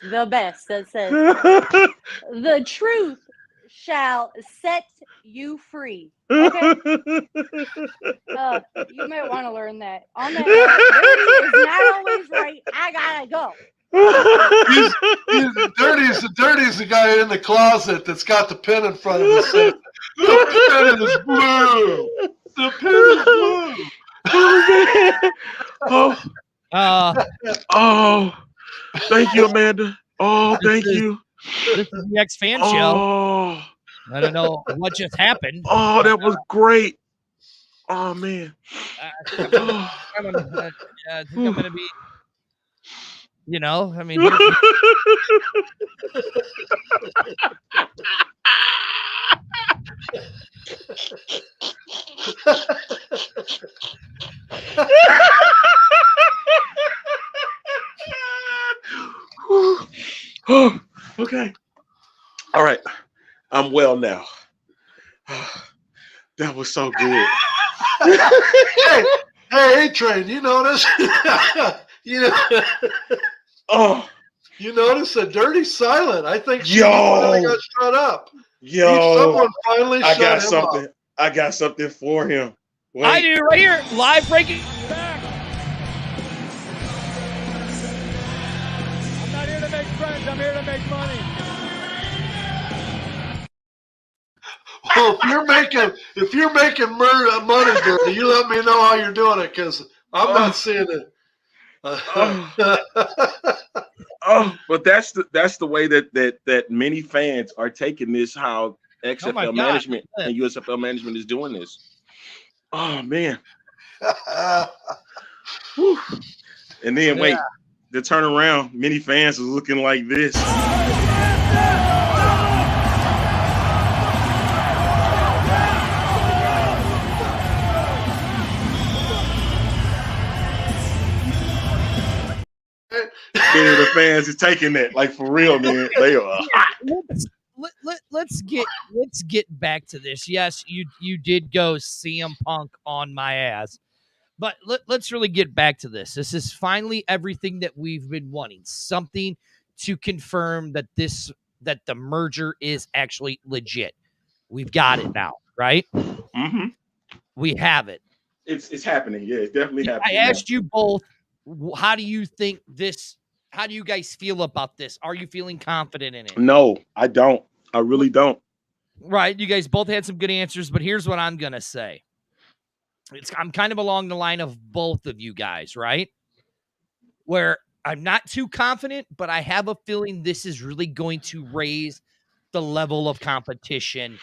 the best that says the truth shall set you free. Okay? You might want to learn that. On that note, Dirty is not always right. I gotta go. Dirty's the guy in the closet that's got the pen in front of him saying, the pen is blue. The pen is blue. Oh, thank you, Amanda. Oh, thank you. This is the X-Fan Show. I don't know what just happened. Oh, that was great. Oh, man. I think I'm going to be, I mean. Okay. All right. I'm well now. That was so good. Hey, A-Train, you notice? You notice a dirty silent. I think finally got shut up. Someone finally shut him up. I got something for him. Wait. I do right here. Live breaking. I'm not here to make friends. I'm here to make money. Well, if you're making money, Dirty, you let me know how you're doing it, because I'm not seeing it. But that's the way that many fans are taking this. How XFL management and USFL management is doing this. Oh man. And then wait, the turnaround. Many fans are looking like this. Many of the fans is taking that like for real, man. They are. Let's get back to this. Yes, you did go CM Punk on my ass, but let's really get back to this. This is finally everything that we've been wanting. Something to confirm that the merger is actually legit. We've got it now, right? Mm-hmm. We have it. It's happening. Yeah, it's definitely happening. I asked you both, how do you think this? How do you guys feel about this? Are you feeling confident in it? No, I don't. I really don't. Right. You guys both had some good answers, but here's what I'm going to say. I'm kind of along the line of both of you guys, right? Where I'm not too confident, but I have a feeling this is really going to raise the level of competition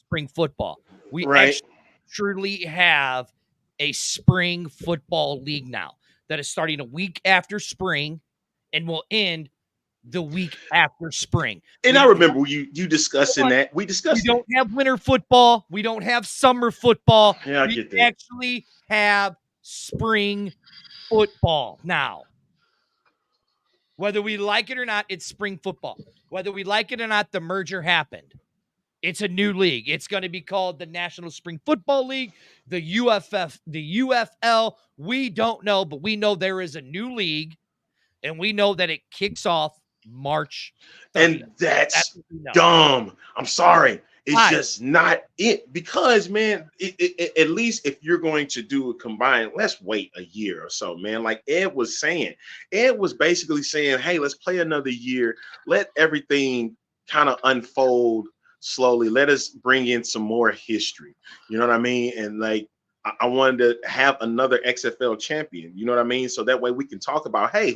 spring football. We actually truly have a spring football league now that is starting a week after spring and will end the week after spring. And I remember you discussing that. We discussed We don't have winter football. We don't have summer football. Yeah, I get that. We actually have spring football now. Whether we like it or not, it's spring football. Whether we like it or not, the merger happened. It's a new league. It's going to be called the National Spring Football League, the UFF, the UFL. We don't know, but we know there is a new league, and we know that it kicks off March 30th. And that's dumb. I'm sorry. It's just not it. Because, man, at least if you're going to do a combined, let's wait a year or so, man. Like Ed was saying. Ed was basically saying, hey, let's play another year. Let everything kind of unfold slowly. Let us bring in some more history. You know what I mean? And like, I wanted to have another XFL champion. You know what I mean? So that way we can talk about, hey,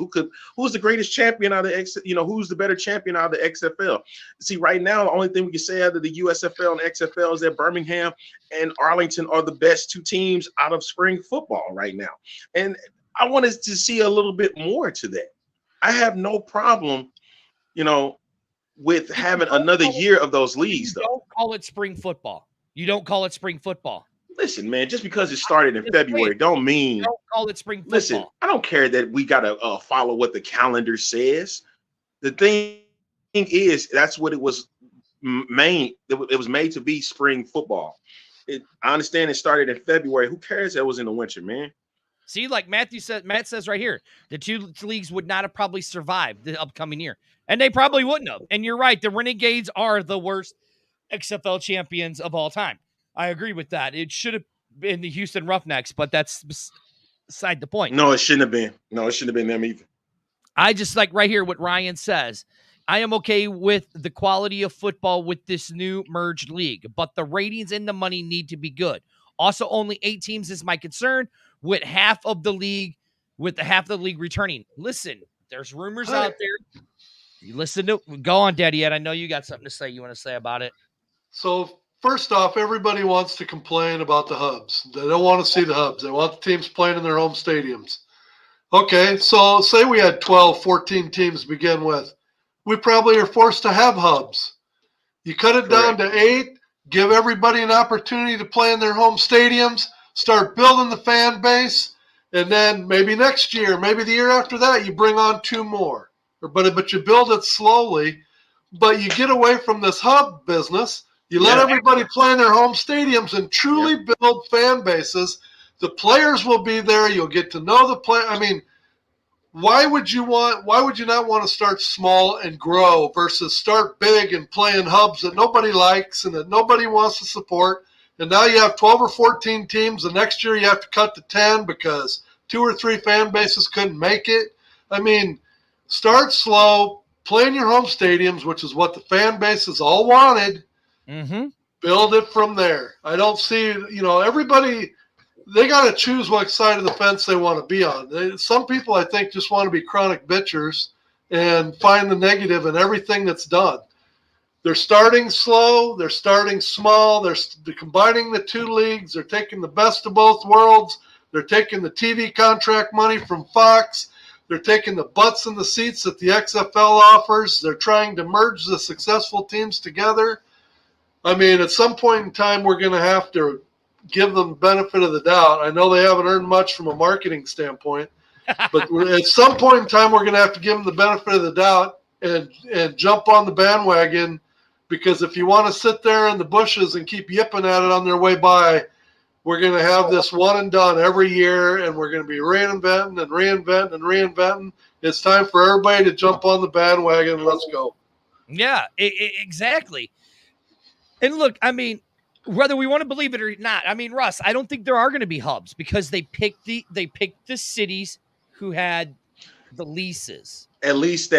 who's the greatest champion out of who's the better champion out of the XFL? See, right now, the only thing we can say out of the USFL and XFL is that Birmingham and Arlington are the best two teams out of spring football right now. And I wanted to see a little bit more to that. I have no problem, with having another year of those leagues, though. Don't call it spring football. You don't call it spring football. Listen, man, just because it started in February don't mean. Don't call it spring football. Listen, I don't care that we got to follow what the calendar says. The thing is, that's what it was made. It was made to be spring football. I understand it started in February. Who cares that it was in the winter, man? See, like Matt says right here, the two leagues would not have probably survived the upcoming year. And they probably wouldn't have. And you're right. The Renegades are the worst XFL champions of all time. I agree with that. It should have been the Houston Roughnecks, but that's beside the point. No, it shouldn't have been. No, it shouldn't have been them either. I just like right here what Ryan says. I am okay with the quality of football with this new merged league, but the ratings and the money need to be good. Also, only 8 teams is my concern, with half of the league returning. Listen, there's rumors out there. You listen to go on, Daddy Ed. I know you got something to say. You want to say about it? So first off, everybody wants to complain about the hubs. They don't want to see the hubs. They want the teams playing in their home stadiums. Okay, so say we had 12, 14 teams to begin with. We probably are forced to have hubs. You cut it down to 8, give everybody an opportunity to play in their home stadiums, start building the fan base, and then maybe next year, maybe the year after that, you bring on 2 more. but you build it slowly. But you get away from this hub business. You let everybody play in their home stadiums and truly build fan bases. The players will be there. You'll get to know the player. I mean, why would you not want to start small and grow versus start big and play in hubs that nobody likes and that nobody wants to support? And now you have 12 or 14 teams. The next year you have to cut to 10 because 2 or 3 fan bases couldn't make it. I mean, start slow, play in your home stadiums, which is what the fan bases all wanted. Build it from there. I don't see, everybody, they got to choose what side of the fence they want to be on. Some people, I think, just want to be chronic bitchers and find the negative in everything that's done. They're starting slow. They're starting small. They're combining the 2 leagues. They're taking the best of both worlds. They're taking the TV contract money from Fox. They're taking the butts in the seats that the XFL offers. They're trying to merge the successful teams together. I mean, at some point in time, we're going to have to give them the benefit of the doubt. I know they haven't earned much from a marketing standpoint, but at some point in time, we're going to have to give them the benefit of the doubt and jump on the bandwagon, because if you want to sit there in the bushes and keep yipping at it on their way by, we're going to have this one and done every year, and we're going to be reinventing and reinventing and reinventing. It's time for everybody to jump on the bandwagon. Let's go. Yeah, exactly. And look, I mean, whether we want to believe it or not, I mean, Russ, I don't think there are going to be hubs because they picked the cities who had the leases. At least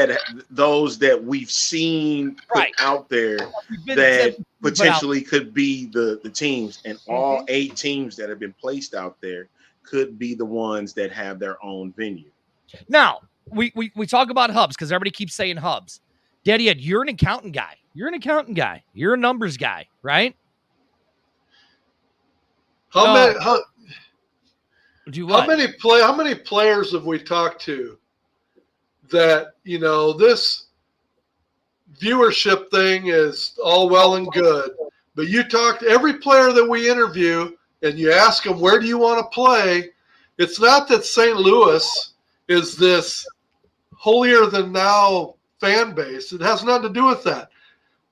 those that we've seen put out there that potentially could be the teams, and all 8 teams that have been placed out there could be the ones that have their own venue. Now, we talk about hubs because everybody keeps saying hubs. Daddy Ed, you're an accountant guy. You're a numbers guy, right? How many players have we talked to that, this viewership thing is all well and good, but you talk to every player that we interview and you ask them, where do you want to play? It's not that St. Louis is this holier than thou fan base. It has nothing to do with that.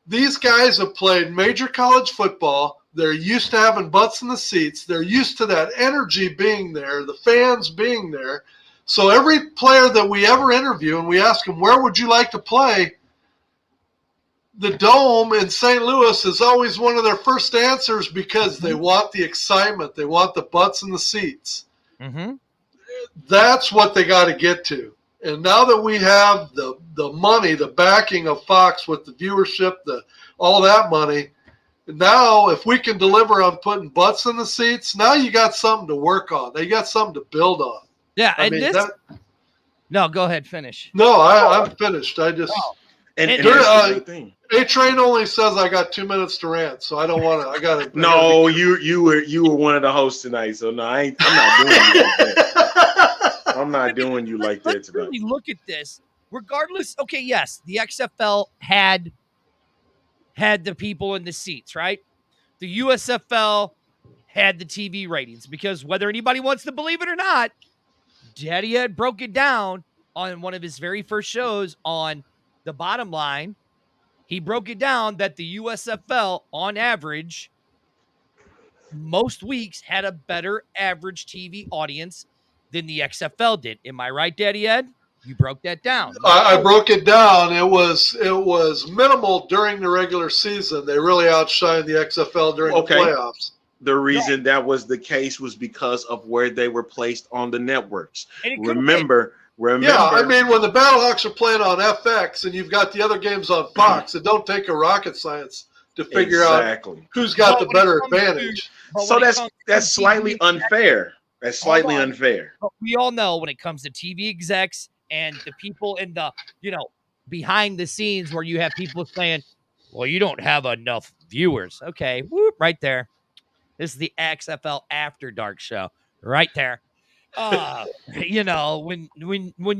These guys have played major college football. They're used to having butts in the seats. They're used to that energy being there, the fans being there. So every player that we ever interview and we ask them, where would you like to play? The Dome in St. Louis is always one of their first answers because they want the excitement. They want the butts in the seats. That's what they got to get to. And now that we have the money, the backing of Fox with the viewership, all that money, now if we can deliver on putting butts in the seats, now you got something to work on. Now you got something to build on. Yeah, no, go ahead, finish. No, I'm finished. I just thing. A-Train only says I got 2 minutes to rant, so I don't want to. I got to. No, you were one of the hosts tonight, so no, I'm not doing you like that. I'm not doing you like that tonight. Really look at this. Regardless, okay, yes, the XFL had the people in the seats, right? The USFL had the TV ratings because whether anybody wants to believe it or not, Daddy Ed broke it down on one of his very first shows on The Bottom Line. He broke it down that the USFL, on average, most weeks had a better average TV audience than the XFL did. Am I right, Daddy Ed? You broke that down. I broke it down. It was minimal during the regular season. They really outshined the XFL during the playoffs. The reason that was the case was because of where they were placed on the networks. Remember. Yeah, I mean, when the Battlehawks are playing on FX and you've got the other games on Fox, it don't take a rocket science to figure out who's got the better advantage. So that's slightly unfair. That's slightly unfair. But we all know when it comes to TV execs and the people in the, behind the scenes where you have people saying, well, you don't have enough viewers. Okay, whoop, right there. This is the XFL After Dark show right there. When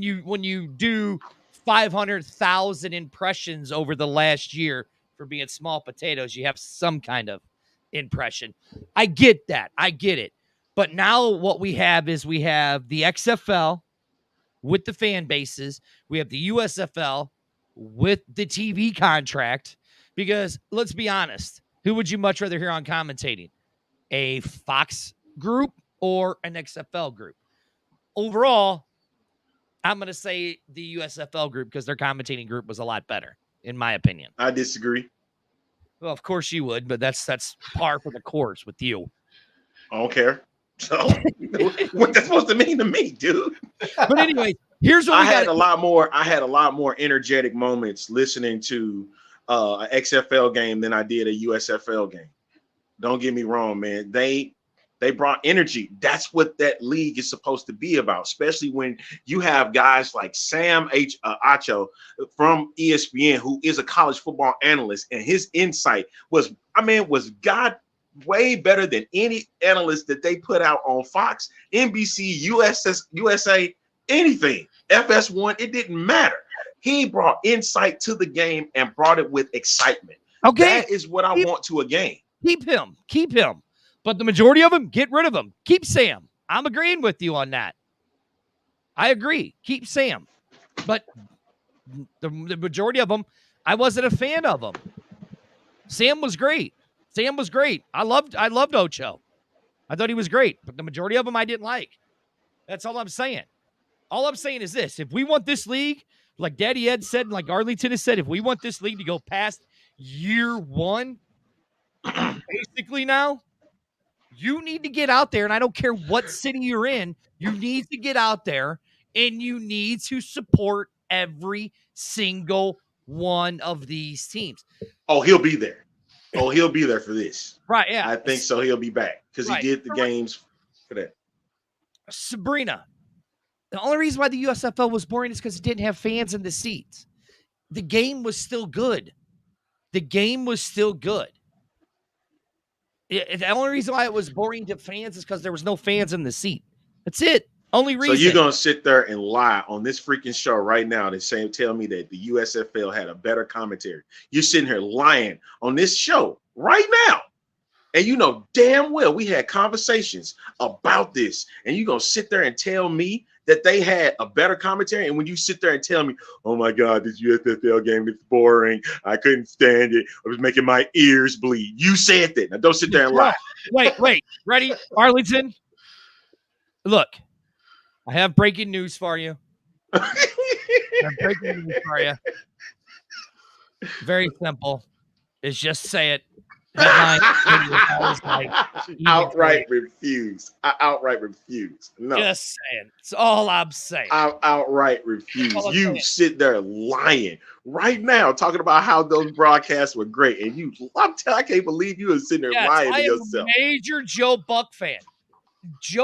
you do 500,000 impressions over the last year for being small potatoes, you have some kind of impression. I get that. I get it. But now what we have is we have the XFL with the fan bases. We have the USFL with the TV contract. Because let's be honest, who would you much rather hear on commentating? A Fox group or an XFL group? Overall, I'm going to say the USFL group because their commentating group was a lot better, in my opinion. I disagree. Well, of course you would, but that's par for the course with you. I don't care. So what that's supposed to mean to me, dude? But anyway, here's what I had a lot more energetic moments listening to an XFL game than I did a USFL game. Don't get me wrong, man. They brought energy. That's what that league is supposed to be about, especially when you have guys like Sam Acho from ESPN, who is a college football analyst, and his insight was God way better than any analyst that they put out on Fox, NBC, USA, anything, FS1. It didn't matter. He brought insight to the game and brought it with excitement. Okay, that is what I want to a game. Keep him. But the majority of them, get rid of them. Keep Sam. I'm agreeing with you on that. I agree. Keep Sam. But the majority of them, I wasn't a fan of them. Sam was great. I loved Ocho. I thought he was great. But the majority of them I didn't like. That's all I'm saying. All I'm saying is this. If we want this league, like Daddy Ed said, and like Arlington has said, if we want this league to go past year one, basically now, you need to get out there, and I don't care what city you're in, you need to get out there, and you need to support every single one of these teams. Oh, he'll be there. He'll be there for this. Right, yeah. I think so. He'll be back because he did the games for that. Sabrina, the only reason why the USFL was boring is because it didn't have fans in the seats. The game was still good. The only reason why it was boring to fans is because there was no fans in the seat. That's it. Only reason. So you're gonna sit there and lie on this freaking show right now and tell me that the USFL had a better commentary. You're sitting here lying on this show right now. And you know damn well we had conversations about this. And you're gonna sit there and tell me that they had a better commentary. And when you sit there and tell me, oh my God, this USFL game is boring. I couldn't stand it. It was making my ears bleed. You said that. Now don't sit there and lie. Wait. Ready? Arlington? Look, I have breaking news for you. Very simple. It's just say it. Headline, outright refuse. I outright refuse. No. Just saying. It's all I'm saying. I outright refuse. You sit there lying right now, talking about how those broadcasts were great, and I can't believe you are sitting there lying to yourself. I'm a major Joe Buck fan.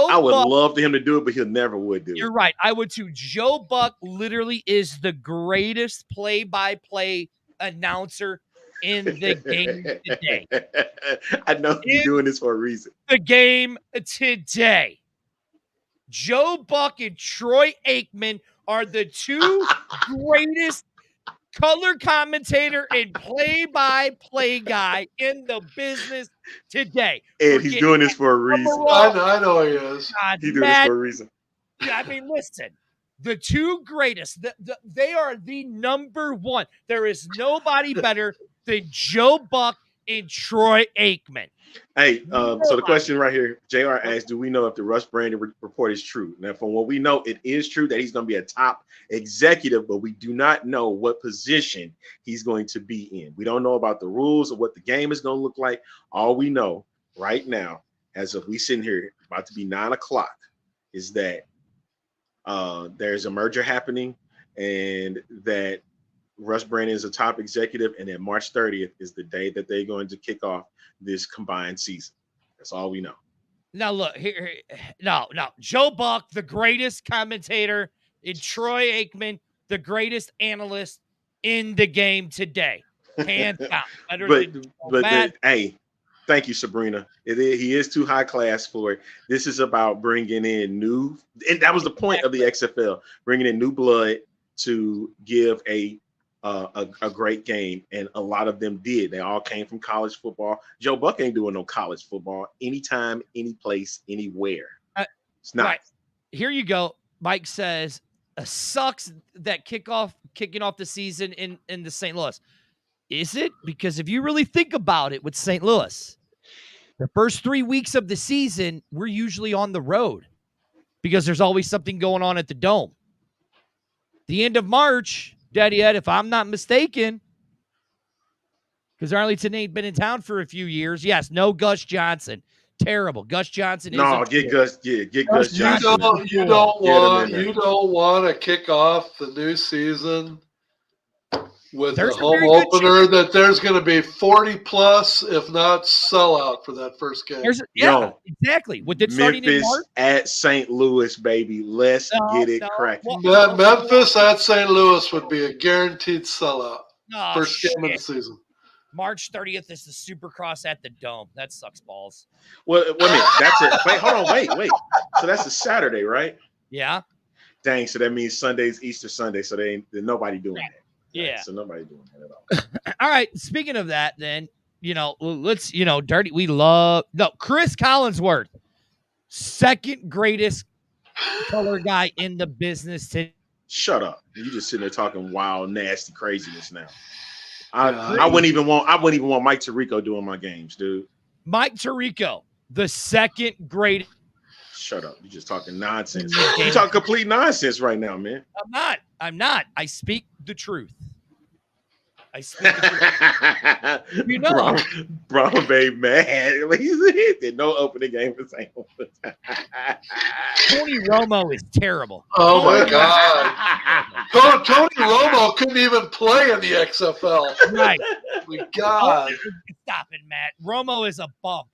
I would love for him to do it, but he'll never would do it. You're right. I would too. Joe Buck literally is the greatest play-by-play announcer in the game today. I know you're doing this for a reason. The game today. Joe Buck and Troy Aikman are the two greatest color commentator and play-by-play guy in the business today. And he's doing this for a reason. I know he is. He's doing this for a reason. Yeah, I mean, listen. The two greatest, they are the number one. There is nobody better than Joe Buck and Troy Aikman. Hey, so the question right here, JR asked, do we know if the Russ Brandon report is true? Now, from what we know, it is true that he's going to be a top executive, but we do not know what position he's going to be in. We don't know about the rules or what the game is going to look like. All we know right now, as if we sitting here about to be 9 o'clock, is that there's a merger happening and that Russ Brandon is a top executive, and then March 30th is the day that they're going to kick off this combined season. That's all we know. Now, look, no. Joe Buck, the greatest commentator, and Troy Aikman, the greatest analyst in the game today. Hands down. Hey, thank you, Sabrina. He is too high class for it. This is about bringing in new, and that was the point of the XFL, bringing in new blood to give a great game, and a lot of them did. They all came from college football. Joe Buck ain't doing no college football anytime, any place, anywhere. It's not. Right. Here you go. Mike says sucks that kicking off the season in the St. Louis. Is it? Because if you really think about it with St. Louis, the first 3 weeks of the season, we're usually on the road because there's always something going on at the Dome. The end of March, Daddy Ed, if I'm not mistaken, because Arlington ain't been in town for a few years. Yes, no Gus Johnson. Terrible. Gus Johnson. No, get Gus. Yeah, get Gus Johnson. You don't want to kick off the new season with a home opener that there's going to be 40 plus, if not sellout for that first game. Exactly. With it starting in March at St. Louis, baby. Let's get it cracking. Memphis at St. Louis would be a guaranteed sellout. First game of the season. March 30th is the Supercross at the Dome. That sucks balls. Well, wait a minute. That's it. Wait, hold on. Wait. So that's a Saturday, right? Yeah. Dang. So that means Sunday's Easter Sunday. So there's nobody doing that. Yeah. So nobody doing that at all. All right. Speaking of that, then, Dirty. Chris Collinsworth, second greatest color guy in the business today. Shut up. You just sitting there talking wild, nasty craziness now. I wouldn't even want Mike Tirico doing my games, dude. Mike Tirico, the second greatest. Shut up. You're just talking nonsense. You're talking complete nonsense right now, man. I'm not. I speak the truth. You know. Bro, babe, man. There's no opening game for St. Louis. Tony Romo is terrible. Oh, my God. Tony Romo couldn't even play in the XFL. Right. My God. Stop it, Matt. Romo is a bump.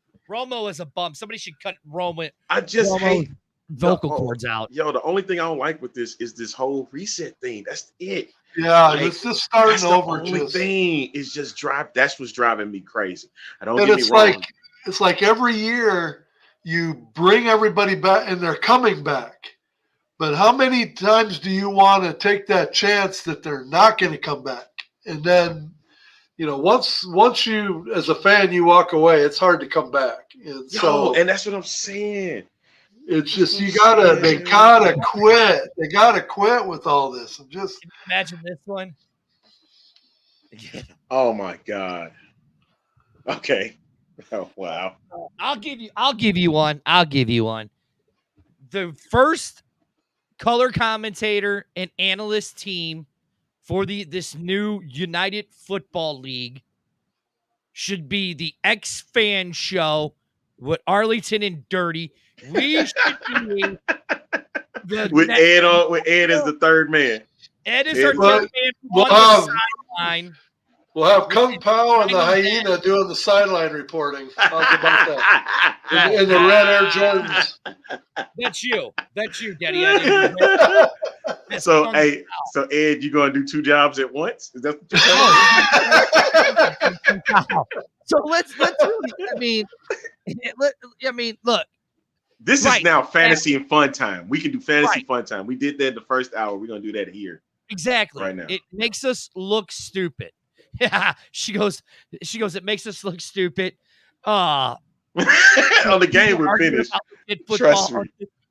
Somebody should cut Romo. I just hate vocal cords out. Yo, the only thing I don't like with this is this whole reset thing. That's it. Yeah, it's just starting over. The only thing is just drive. That's what's driving me crazy. I don't get me wrong. It's like every year you bring everybody back and they're coming back. But how many times do you want to take that chance that they're not going to come back? And then, once you, as a fan, you walk away, it's hard to come back. And and that's what I'm saying. It's just they gotta quit. They gotta quit with all this. Imagine this one. Oh my God. Okay. Oh wow. I'll give you one. The first color commentator and analyst team for this new United Football League should be the X-Fan Show with Arlington and Dirty. We should be with Ed as the third man. Ed is our third man on the sideline. We'll have Kung Pao and the hyena doing the sideline reporting. How's about that? In the red Air Jordans. That's you, Daddy. So Ed, you gonna do two jobs at once? Is that what you're So let's really. I mean, look. This is now fantasy and fun time. We can do fantasy fun time. We did that in the first hour. We're gonna do that here. Exactly. Right now. It makes us look stupid. Yeah. She goes, it makes us look stupid. On the game we're finished. Trust me.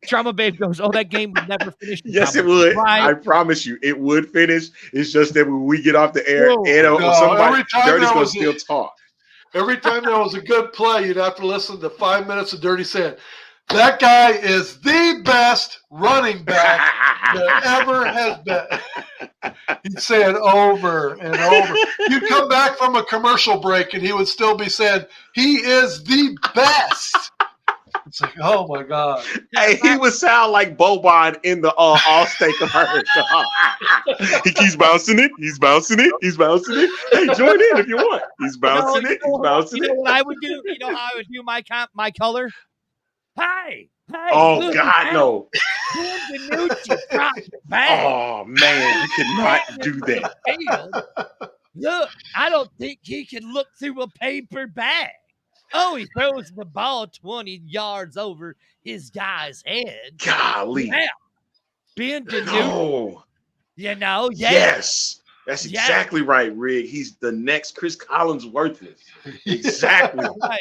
Trauma Babe goes, that game would never finish. Yes, it would. Right? I promise you, it would finish. It's just that when we get off the air, somebody Dirty's gonna still talk. Every time there was a good play, you'd have to listen to 5 minutes of Dirty saying, that guy is the best running back there ever has been. He'd say it over and over. You'd come back from a commercial break and he would still be saying, he is the best. It's like, oh my God. Hey, he would sound like Boban in the All-State commercial. He keeps bouncing it. He's bouncing it. Hey, join in if you want. He's bouncing it. He's bouncing it. You know what I would do? You know how I would do my color? Hey. Oh, look, God, no. Oh, man, you cannot do that. Look, I don't think he can look through a paper bag. Oh, he throws the ball 20 yards over his guy's head. Golly. Ben DiNucci. No. Yeah. Yes. That's exactly right, Rig. He's the next Chris Collinsworth. Exactly. Right.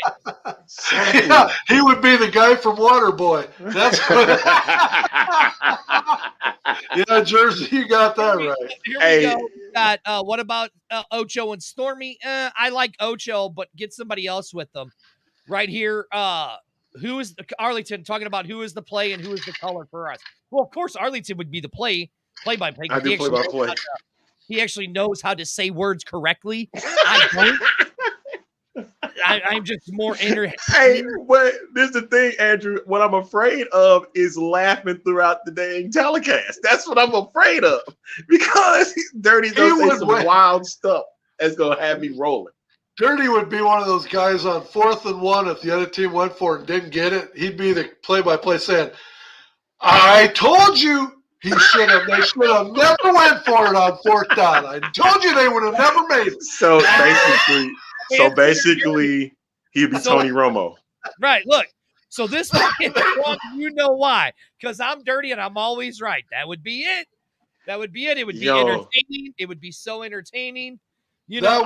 Exactly. Yeah, he would be the guy from Waterboy. That's what. Yeah, Jersey, you got that right. Here we go. We got, what about Ocho and Stormy? I like Ocho, but get somebody else with them. Right here, who is Arlington talking about who is the play and who is the color for us? Well, of course, Arlington would be the play-by-play. I do play-by-play. He actually knows how to say words correctly. I don't. I'm just more entertained. Hey, but this is the thing, Andrew. What I'm afraid of is laughing throughout the dang telecast. That's what I'm afraid of because Dirty's gonna say some wild stuff that's gonna have me rolling. Dirty would be one of those guys on 4th and 1 if the other team went for it and didn't get it. He'd be the play-by-play saying, "I told you they should have never went for it on 4th down. I told you they would have never made it." So basically, he'd be Tony Romo. Right. Look. So this one, you know why? Because I'm dirty and I'm always right. That would be it. That would be it. It would be entertaining. It would be so entertaining. You know,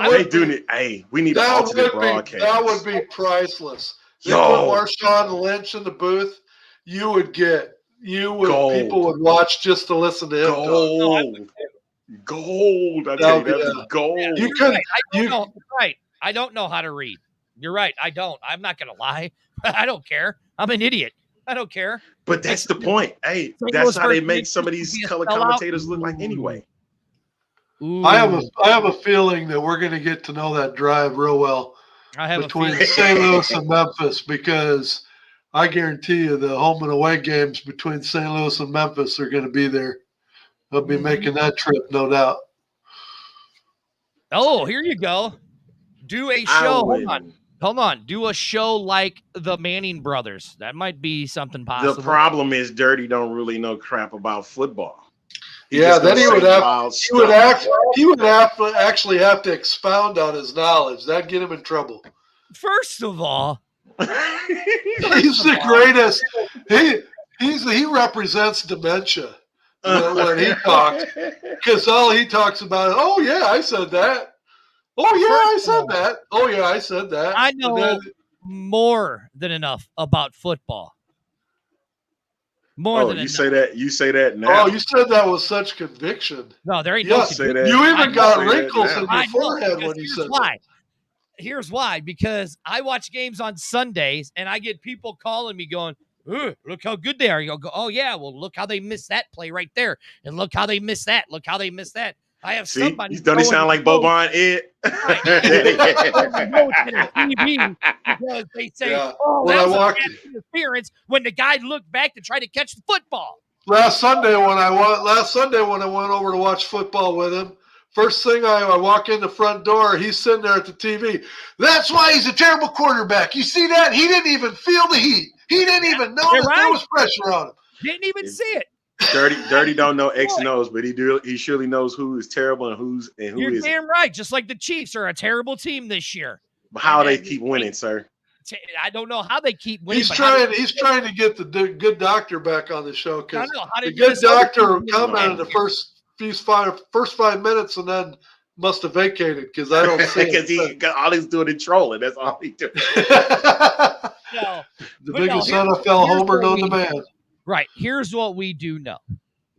we need an alternate broadcast. That would be priceless. Put Marshawn Lynch in the booth. People would watch just to listen to him. Gold. I tell you, that'd be gold. I don't know how to read. You're right. I don't. I'm not gonna lie. I don't care. I'm an idiot. I don't care. But that's the point. Hey, that's how they make some of these color commentators look like anyway. Ooh. I have a feeling that we're going to get to know that drive real well between St. Louis and Memphis, because I guarantee you the home and away games between St. Louis and Memphis are going to be there. They'll be making that trip, no doubt. Oh, here you go. Do a show. Hold on. Do a show like the Manning brothers. That might be something possible. The problem is Dirty don't really know crap about football. Yeah, then he would actually have to expound on his knowledge. That'd get him in trouble. First of all, he's the greatest. He represents dementia when he talks, because all he talks about is, "Oh yeah, I said that. Oh yeah, I said that. Oh yeah, I said that." I know more than enough about football. You say that now. Oh, you said that with such conviction. No, there ain't no conviction. You even got wrinkles in your forehead when you said that. Here's why. Because I watch games on Sundays, and I get people calling me going, "Look how good they are." You'll go, "Oh, yeah, well, look how they missed that play right there. And look how they missed that. Look how they missed that." I have somebody. Don't he sound like Boban Ed? Because they say, "Oh, that was interference," when the guy looked back to try to catch the football. Last Sunday when I went over to watch football with him, first thing I walk in the front door, he's sitting there at the TV. "That's why he's a terrible quarterback. You see that? He didn't even feel the heat. He didn't even know that there was pressure on him. Didn't even see it." Dirty don't know X and O's, but he surely knows who is terrible and who You're isn't. damn right. Just like the Chiefs are a terrible team this year. But how they keep winning, sir? I don't know how they keep winning. He's trying to get the good doctor back on the show, because the good doctor commented the first 5 minutes and then must have vacated because I don't see because all he's doing is trolling. That's all he doing. The biggest NFL homer known to man. Right. Here's what we do know.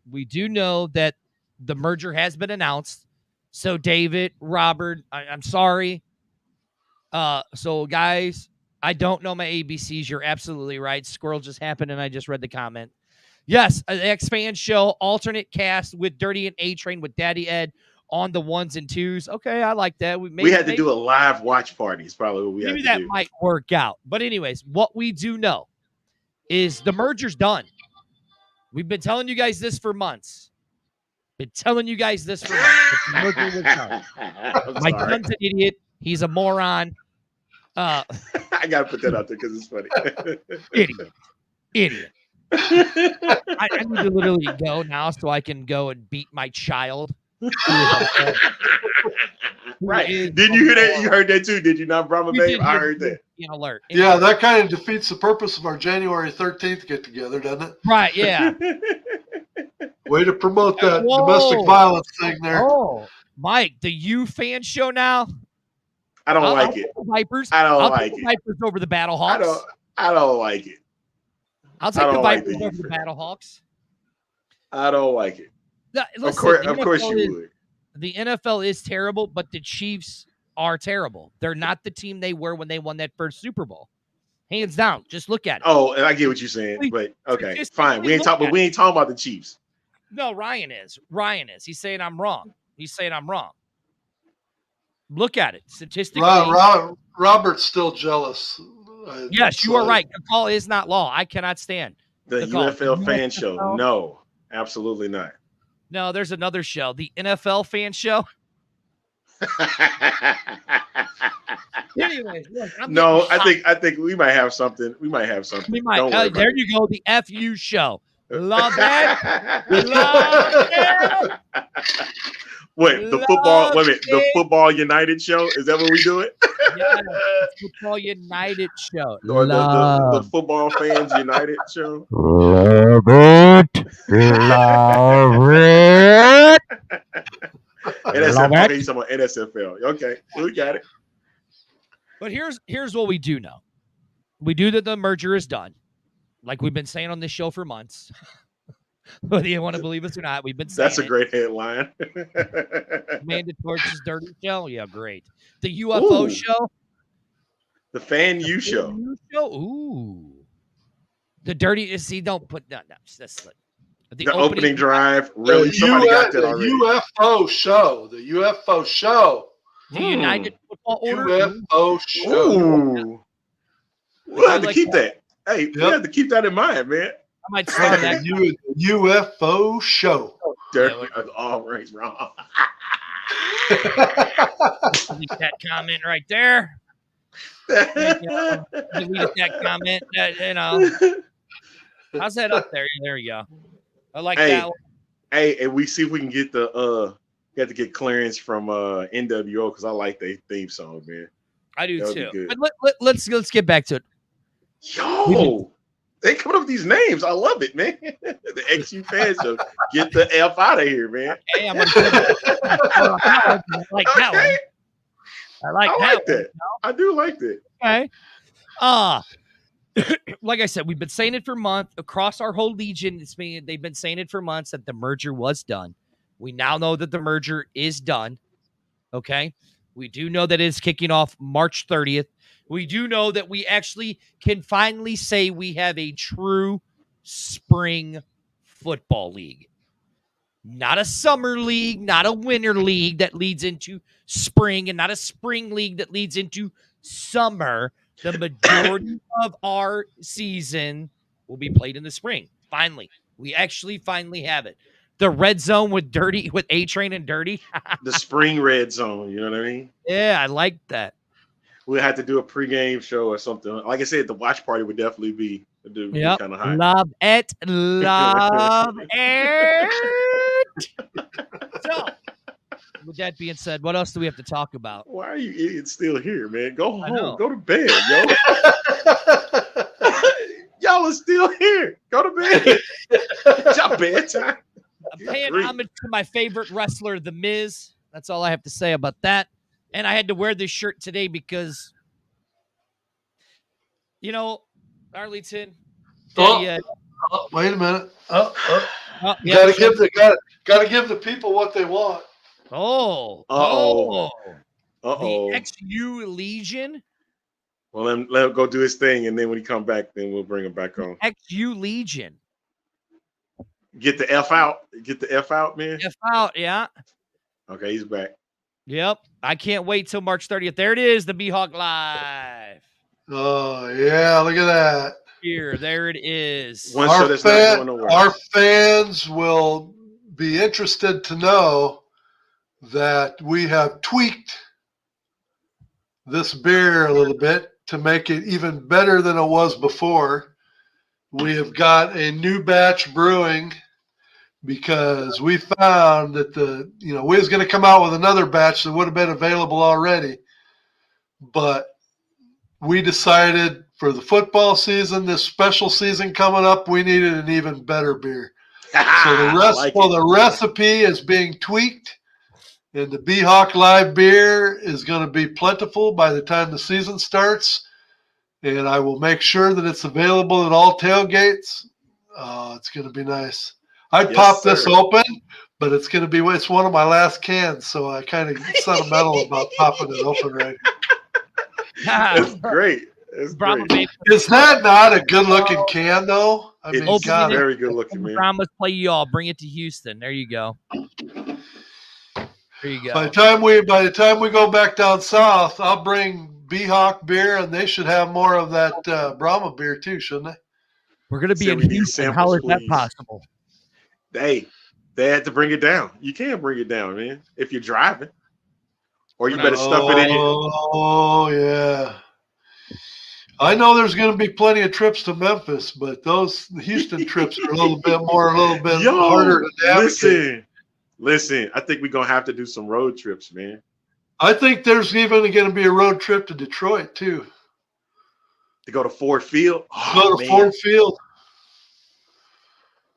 We do know that the merger has been announced. So, David, Robert, I'm sorry. So, guys, I don't know my ABCs. You're absolutely right. Squirrel just happened, and I just read the comment. Yes, an X-Fan show, alternate cast with Dirty and A-Train with Daddy Ed on the 1s and 2s. Okay, I like that. We had to do a live watch party. Is probably what we had to do. Maybe that might work out. But anyways, what we do know is the merger's done. We've been telling you guys this for months. The merger was done. My son's an idiot. He's a moron. I gotta put that out there because it's funny. Idiot. I need to literally go now so I can go and beat my child. Right. Didn't you hear that? You heard that too, did you not, Brahma Babe? I heard that. Alert. Yeah, that kind of defeats the purpose of our January 13th get together, doesn't it? Right, yeah. Way to promote that domestic violence thing there. Oh, Mike, the U fan show now. I don't like it. Vipers. I'll take the Vipers over the Battlehawks. I don't like it. I'll take the Vipers over the Battlehawks. I don't like it. Listen, of course you would. The NFL is terrible, but the Chiefs are terrible. They're not the team they were when they won that first Super Bowl. Hands down. Just look at it. Oh, and I get what you're saying, but okay, fine. We ain't talking about the Chiefs. No, Ryan is. He's saying I'm wrong. Look at it. Statistically. Robert's still jealous. Yes, you are right. The call is not law. I cannot stand the UFL fan show. No, absolutely not. No, there's another show. The NFL fan show. Anyway, look, I think we might have something. We might. There you go. The FU show. Love that. Love it. Wait, the football. Wait a minute. The Football United show. Is that what we do it? Yeah, Football United show. Or the Football Fans United show. Love it. Love it. NSFL. He's talking about NSFL. Okay, we got it. But here's what we do know. We do that the merger is done. Like we've been saying on this show for months. Whether you want to believe us or not, we've been saying that's a great headline. Amanda Torch's Dirty Show. Yeah, great. The UFO show. The Fan U show. Ooh. The Dirty. See, don't put no. That's the opening drive. Really, somebody got that already. UFO show. The UFO show. The United Football Order. UFO show. Ooh. We'll have to keep that. Hey, we have to keep that in mind, man. I might start that UFO show. Dirty was always wrong. Delete that comment right there. Delete that comment. How's that up there? There you go. I like that one. Hey, and we see if we can get we have to get clearance from NWO because I like their theme song, man. I do too. But let's get back to it. Yo, they coming up with these names. I love it, man. The XU fans show. Get the F out of here, man. Hey, I'm I like that one. I like that. I do like that. Okay. Like I said, we've been saying it for months across our whole legion. They've been saying it for months that the merger was done. We now know that the merger is done. Okay. We do know that it's kicking off March 30th. We do know that we actually can finally say we have a true spring football league. Not a summer league, not a winter league that leads into spring, and not a spring league that leads into summer. The majority of our season will be played in the spring. Finally. We actually finally have it. The red zone with A-Train and Dirty. The spring red zone, you know what I mean? Yeah, I like that. We'll have to do a pregame show or something. Like I said, the watch party would definitely be kind of high. Love it. Love it. So, with that being said, what else do we have to talk about? Why are you idiots still here, man? Go home. Go to bed, yo. Y'all are still here. Go to bed. It's your bedtime. I'm paying homage to my favorite wrestler, The Miz. That's all I have to say about that. And I had to wear this shirt today because, Arlington. Wait a minute. Gotta give the people what they want. The XU Legion. Well, let him go do his thing, and then when he come back, then we'll bring him back on. XU Legion. Get the F out. Get the F out, man. F out, yeah. Okay, he's back. Yep. I can't wait till March 30th. There it is, the B-Hawk Live. Oh, yeah. Look at that. There it is. Our fans will be interested to know that we have tweaked this beer a little bit to make it even better than it was before. We have got a new batch brewing because we found that we was going to come out with another batch that would have been available already. But we decided for the football season, this special season coming up, we needed an even better beer. So the recipe is being tweaked, And the B-Hawk Live beer is going to be plentiful by the time the season starts. And I will make sure that it's available at all tailgates. It's going to be nice. I'd pop this open, but it's one of my last cans. So I kind of sentimental about popping it open right here. That's great. That's great. Is that not a good looking can though? I mean, it's very good looking, man. Brahmas play you all. Bring it to Houston. There you go. There you go. By the time we go back down south, I'll bring B-Hawk beer, and they should have more of that Brahma beer too, shouldn't they? We're going to be in Houston. How is that possible? They had to bring it down. You can't bring it down, man, if you're driving. Or you better stuff it in your... Oh, yeah. I know there's going to be plenty of trips to Memphis, but those Houston trips are a little bit harder to navigate. Listen, I think we're going to have to do some road trips, man. I think there's even going to be a road trip to Detroit, too. To go to Ford Field? Ford Field.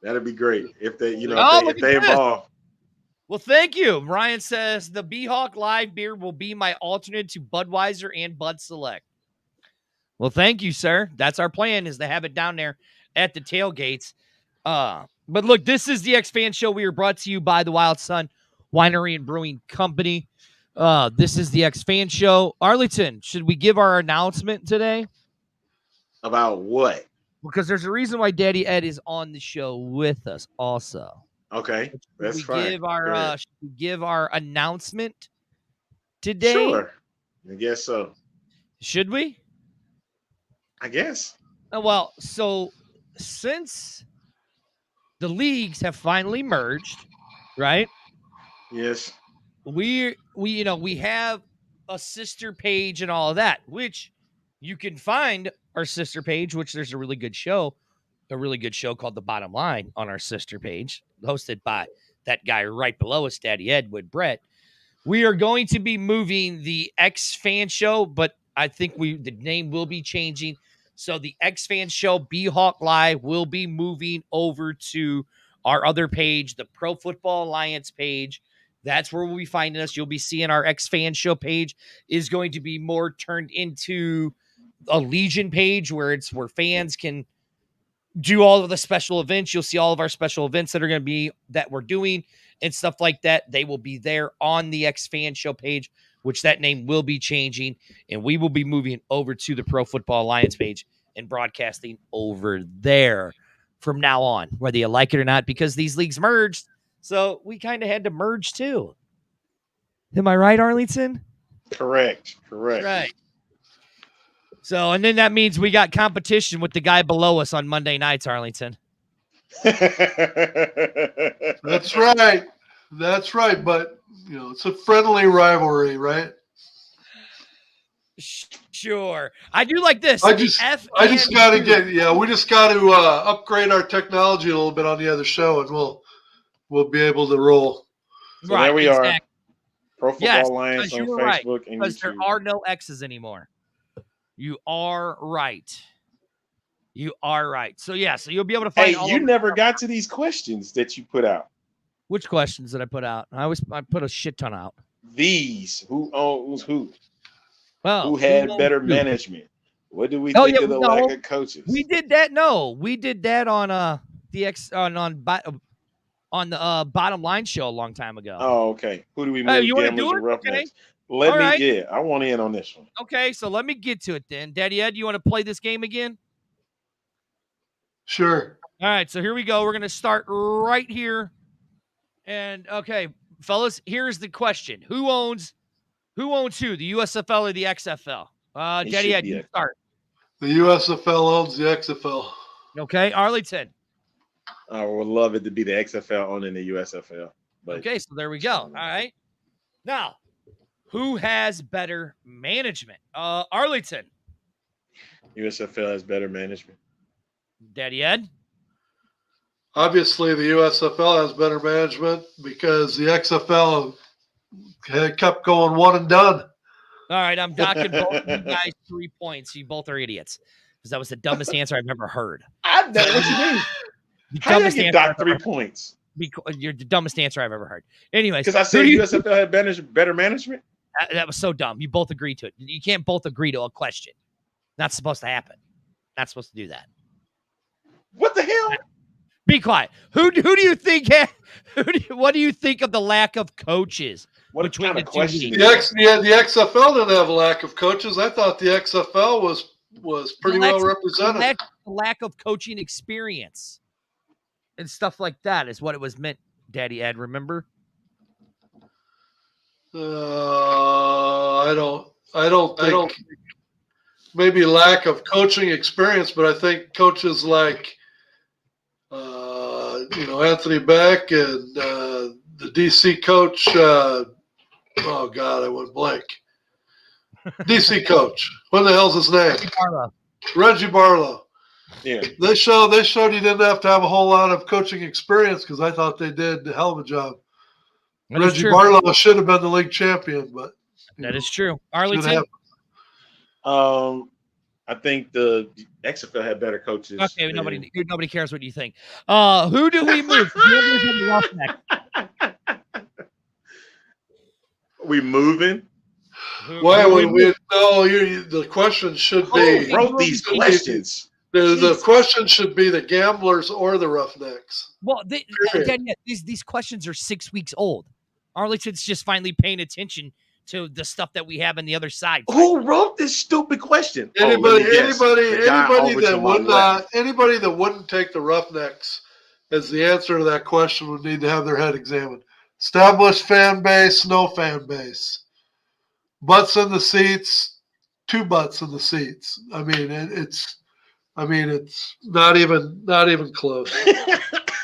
That'd be great if they, if they involve. Well, thank you. Ryan says the B-Hawk Live beer will be my alternate to Budweiser and Bud Select. Well, thank you, sir. That's our plan, is to have it down there at the tailgates. But look, this is the X-Fan Show. We are brought to you by the Wild Sun Winery and Brewing Company. This is the X-Fan Show. Arlington, should we give our announcement today? About what? Because there's a reason why Daddy Ed is on the show with us also. Okay, that's fine. Should we give our announcement today? Sure. I guess so. Should we? I guess. Well, so since the leagues have finally merged, right? Yes. We have a sister page and all of that, which you can find our sister page, which there's a really good show called The Bottom Line on our sister page, hosted by that guy right below us, Daddy Edward Brett. We are going to be moving the X-Fan Show, but I think the name will be changing. So the X-Fan Show, B-Hawk Live, will be moving over to our other page, the Pro Football Alliance page. That's where we'll be finding us. You'll be seeing our X-Fan Show page is going to be more turned into a Legion page where fans can do all of the special events. You'll see all of our special events that we're doing and stuff like that. They will be there on the X-Fan Show page, which that name will be changing, and we will be moving over to the Pro Football Alliance page and broadcasting over there from now on, whether you like it or not, because these leagues merged. So we kind of had to merge too. Am I right, Arlington? Correct. Right. So, and then that means we got competition with the guy below us on Monday nights, Arlington. That's right. But, it's a friendly rivalry, right? Sure. I do like this. We just got to upgrade our technology a little bit on the other show, and we'll be able to roll. So right, there we are. Pro Football Alliance on Facebook and because YouTube. There are no X's anymore. You are right. So you'll be able to find. Hey, you never got to these questions that you put out. Which questions did I put out? I put a shit ton out. These who owns who? Well, who had better management? What do we think of the lack of coaches? We did that. No, we did that on the Bottom Line show a long time ago. Oh, okay. Who do we move? You want to do it? Okay. I want in on this one. Okay, so let me get to it then. Daddy Ed, you want to play this game again? Sure. All right, so here we go. We're going to start right here. And, okay, fellas, here's the question. Who owns who, the USFL or the XFL? Daddy Ed, you start. The USFL owns the XFL. Okay, Arlington. I would love it to be the XFL owning the USFL. But... Okay, so there we go. All right. Now, who has better management? Arlington. USFL has better management. Daddy Ed? Obviously, the USFL has better management because the XFL had kept going one and done. All right, I'm docking both of you guys 3 points. You both are idiots because that was the dumbest answer I've ever heard. I know what you mean. How did I get docked 3 points? You're the dumbest answer I've ever heard. Anyways, because I said USFL had better management. That was so dumb. You both agreed to it. You can't both agree to a question. Not supposed to happen. Not supposed to do that. What the hell? Be quiet. Who do you think? What do you think of the lack of coaches? What kind of question? The XFL didn't have a lack of coaches. I thought the XFL was pretty well represented. The lack of coaching experience and stuff like that is what it was meant, Daddy Ed. Remember? I don't think maybe lack of coaching experience, but I think coaches like Anthony Beck and the DC coach. Oh God, I went blank. DC coach. What the hell's his name? Reggie Barlow. Yeah. They showed he didn't have to have a whole lot of coaching experience because I thought they did a hell of a job. Reggie Barlow should have been the league champion, but that is true. Arlington. I think the XFL had better coaches. Okay, nobody cares what you think. Who do we move? We moving? The question should be. Who wrote these questions? The question should be the Gamblers or the Roughnecks. Well, again, these questions are 6 weeks old. Arlington's just finally paying attention to the stuff that we have on the other side. Who wrote this stupid question? Anybody that wouldn't take the Roughnecks as the answer to that question would need to have their head examined. Established fan base, no fan base. Butts in the seats, 2 butts in the seats. I mean, it's not even close.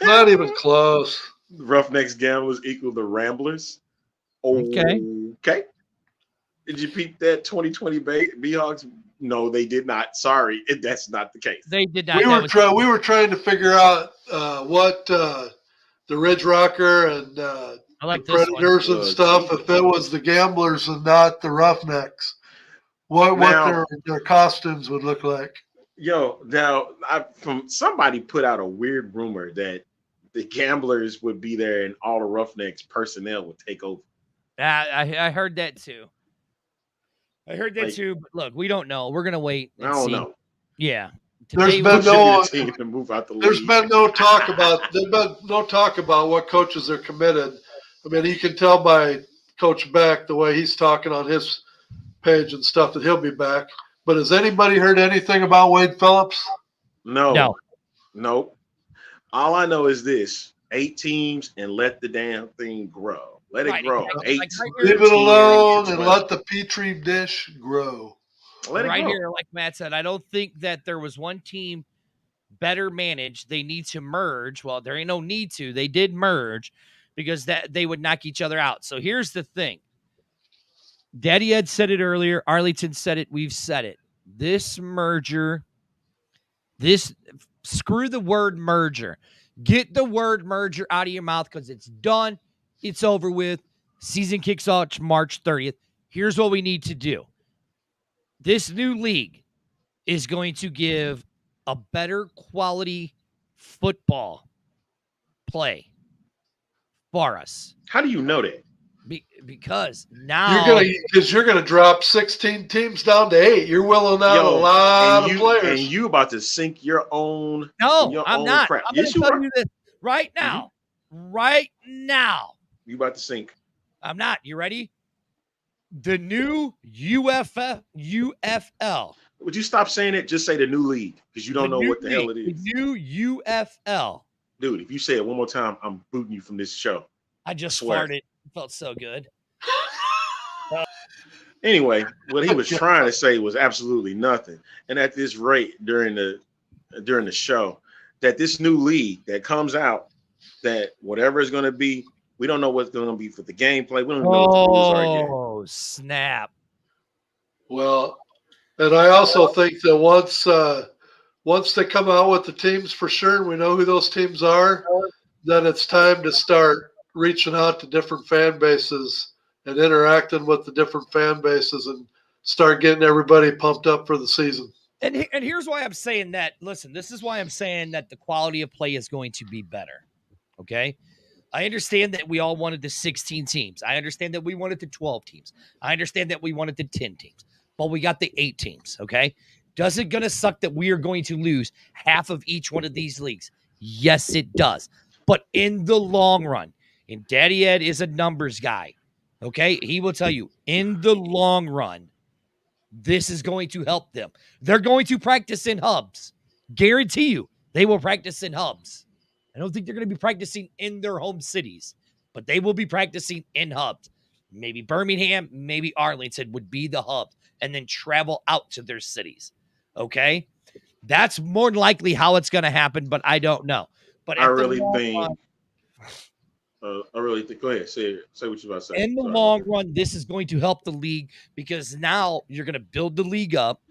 Not even close. Roughnecks Gamblers equal the Ramblers. Okay. Did you peep that 2020 Seahawks? No, they did not. Sorry, that's not the case. They did not. We were trying to figure out what the Ridge Rocker and the Predators and stuff. If it was the Gamblers and not the Roughnecks, what their costumes would look like. Somebody put out a weird rumor that the Gamblers would be there and all the Roughnecks personnel would take over. I heard that too. But look, we don't know. We're gonna wait. I don't know. Yeah. There's been no talk about what coaches are committed. I mean, you can tell by Coach Beck the way he's talking on his page and stuff that he'll be back. But has anybody heard anything about Wade Phillips? No. All I know is this: 8 teams and let the damn thing grow. Let it grow. Leave it alone and let the petri dish grow. Here, like Matt said, I don't think that there was one team better managed. They need to merge. Well, there ain't no need to. They did merge because that they would knock each other out. So here's the thing. Daddy Ed said it earlier. Arlington said it. We've said it. This merger, screw the word merger. Get the word merger out of your mouth because it's done. It's over with. Season kicks off March 30th. Here's what we need to do. This new league is going to give a better quality football play for us. How do you know that? Because now you're gonna drop 16 teams down to 8. You're willing out a lot of players, and you about to sink your own. No, I'm not. Crap. I'm going to tell you this right now. Mm-hmm. Right now, you about to sink. I'm not. You ready? The new UFL. Would you stop saying it? Just say the new league because you don't know what the hell it is. The new UFL. Dude, if you say it one more time, I'm booting you from this show. I just farted. It felt so good. Anyway, what he was trying to say was absolutely nothing. And at this rate during the show, that this new league that comes out, that whatever is going to be, we don't know what's going to be for the gameplay. We don't know what the rules are yet. Oh, snap. Well, and I also think that once they come out with the teams for sure, and we know who those teams are, then it's time to start reaching out to different fan bases and interacting with the different fan bases and start getting everybody pumped up for the season. And here's why I'm saying that. Listen, this is why I'm saying that the quality of play is going to be better. Okay? I understand that we all wanted the 16 teams. I understand that we wanted the 12 teams. I understand that we wanted the 10 teams. But we got the 8 teams, okay? Does it going to suck that we are going to lose half of each one of these leagues? Yes, it does. But in the long run, and Daddy Ed is a numbers guy, okay? He will tell you, in the long run, this is going to help them. They're going to practice in hubs. Guarantee you, they will practice in hubs. I don't think they're going to be practicing in their home cities, but they will be practicing in hubs. Maybe Birmingham, maybe Arlington would be the hub, and then travel out to their cities. Okay? That's more likely how it's going to happen, but I don't know. But I really think, go ahead, say what you're about to say. In the long run, this is going to help the league because now you're going to build the league up.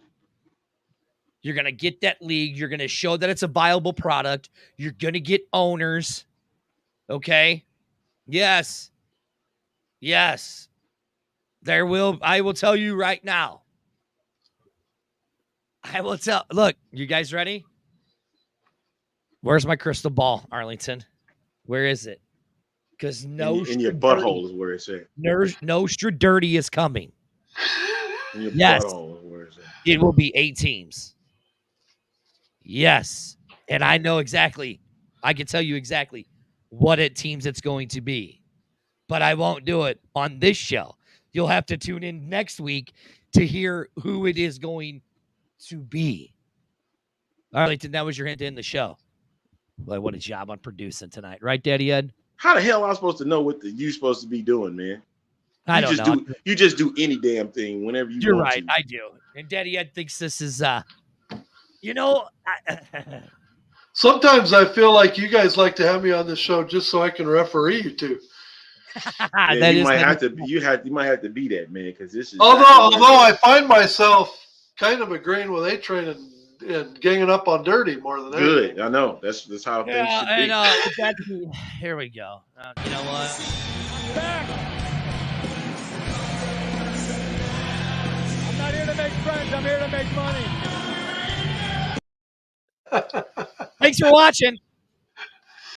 You're going to get that league. You're going to show that it's a viable product. You're going to get owners. Okay? Yes. I will tell you right now. Look, you guys ready? Where's my crystal ball, Arlington? Where is it? Because in your butthole is where it's at. Nostradirty is coming. In your yes. butthole is where it's at. It will be 8 teams. Yes. And I know exactly. I can tell you exactly what teams it's going to be. But I won't do it on this show. You'll have to tune in next week to hear who it is going to be. Arlington, that was your hint to end the show. Boy, what a job on producing tonight. Right, Daddy Ed? How the hell am I supposed to know what you're supposed to be doing, man? I don't know. You just do any damn thing whenever You're want right. to. I do. And Daddy Ed thinks this is, Sometimes I feel like you guys like to have me on this show just so I can referee you two. Yeah, you might have to be that, man, because this is. Although I find myself kind of agreeing with A-Train and ganging up on Dirty more than good. anything. I know that's how things should be. Here we go. You know what? Back. I'm not here to make friends. I'm here to make money. Thanks for watching.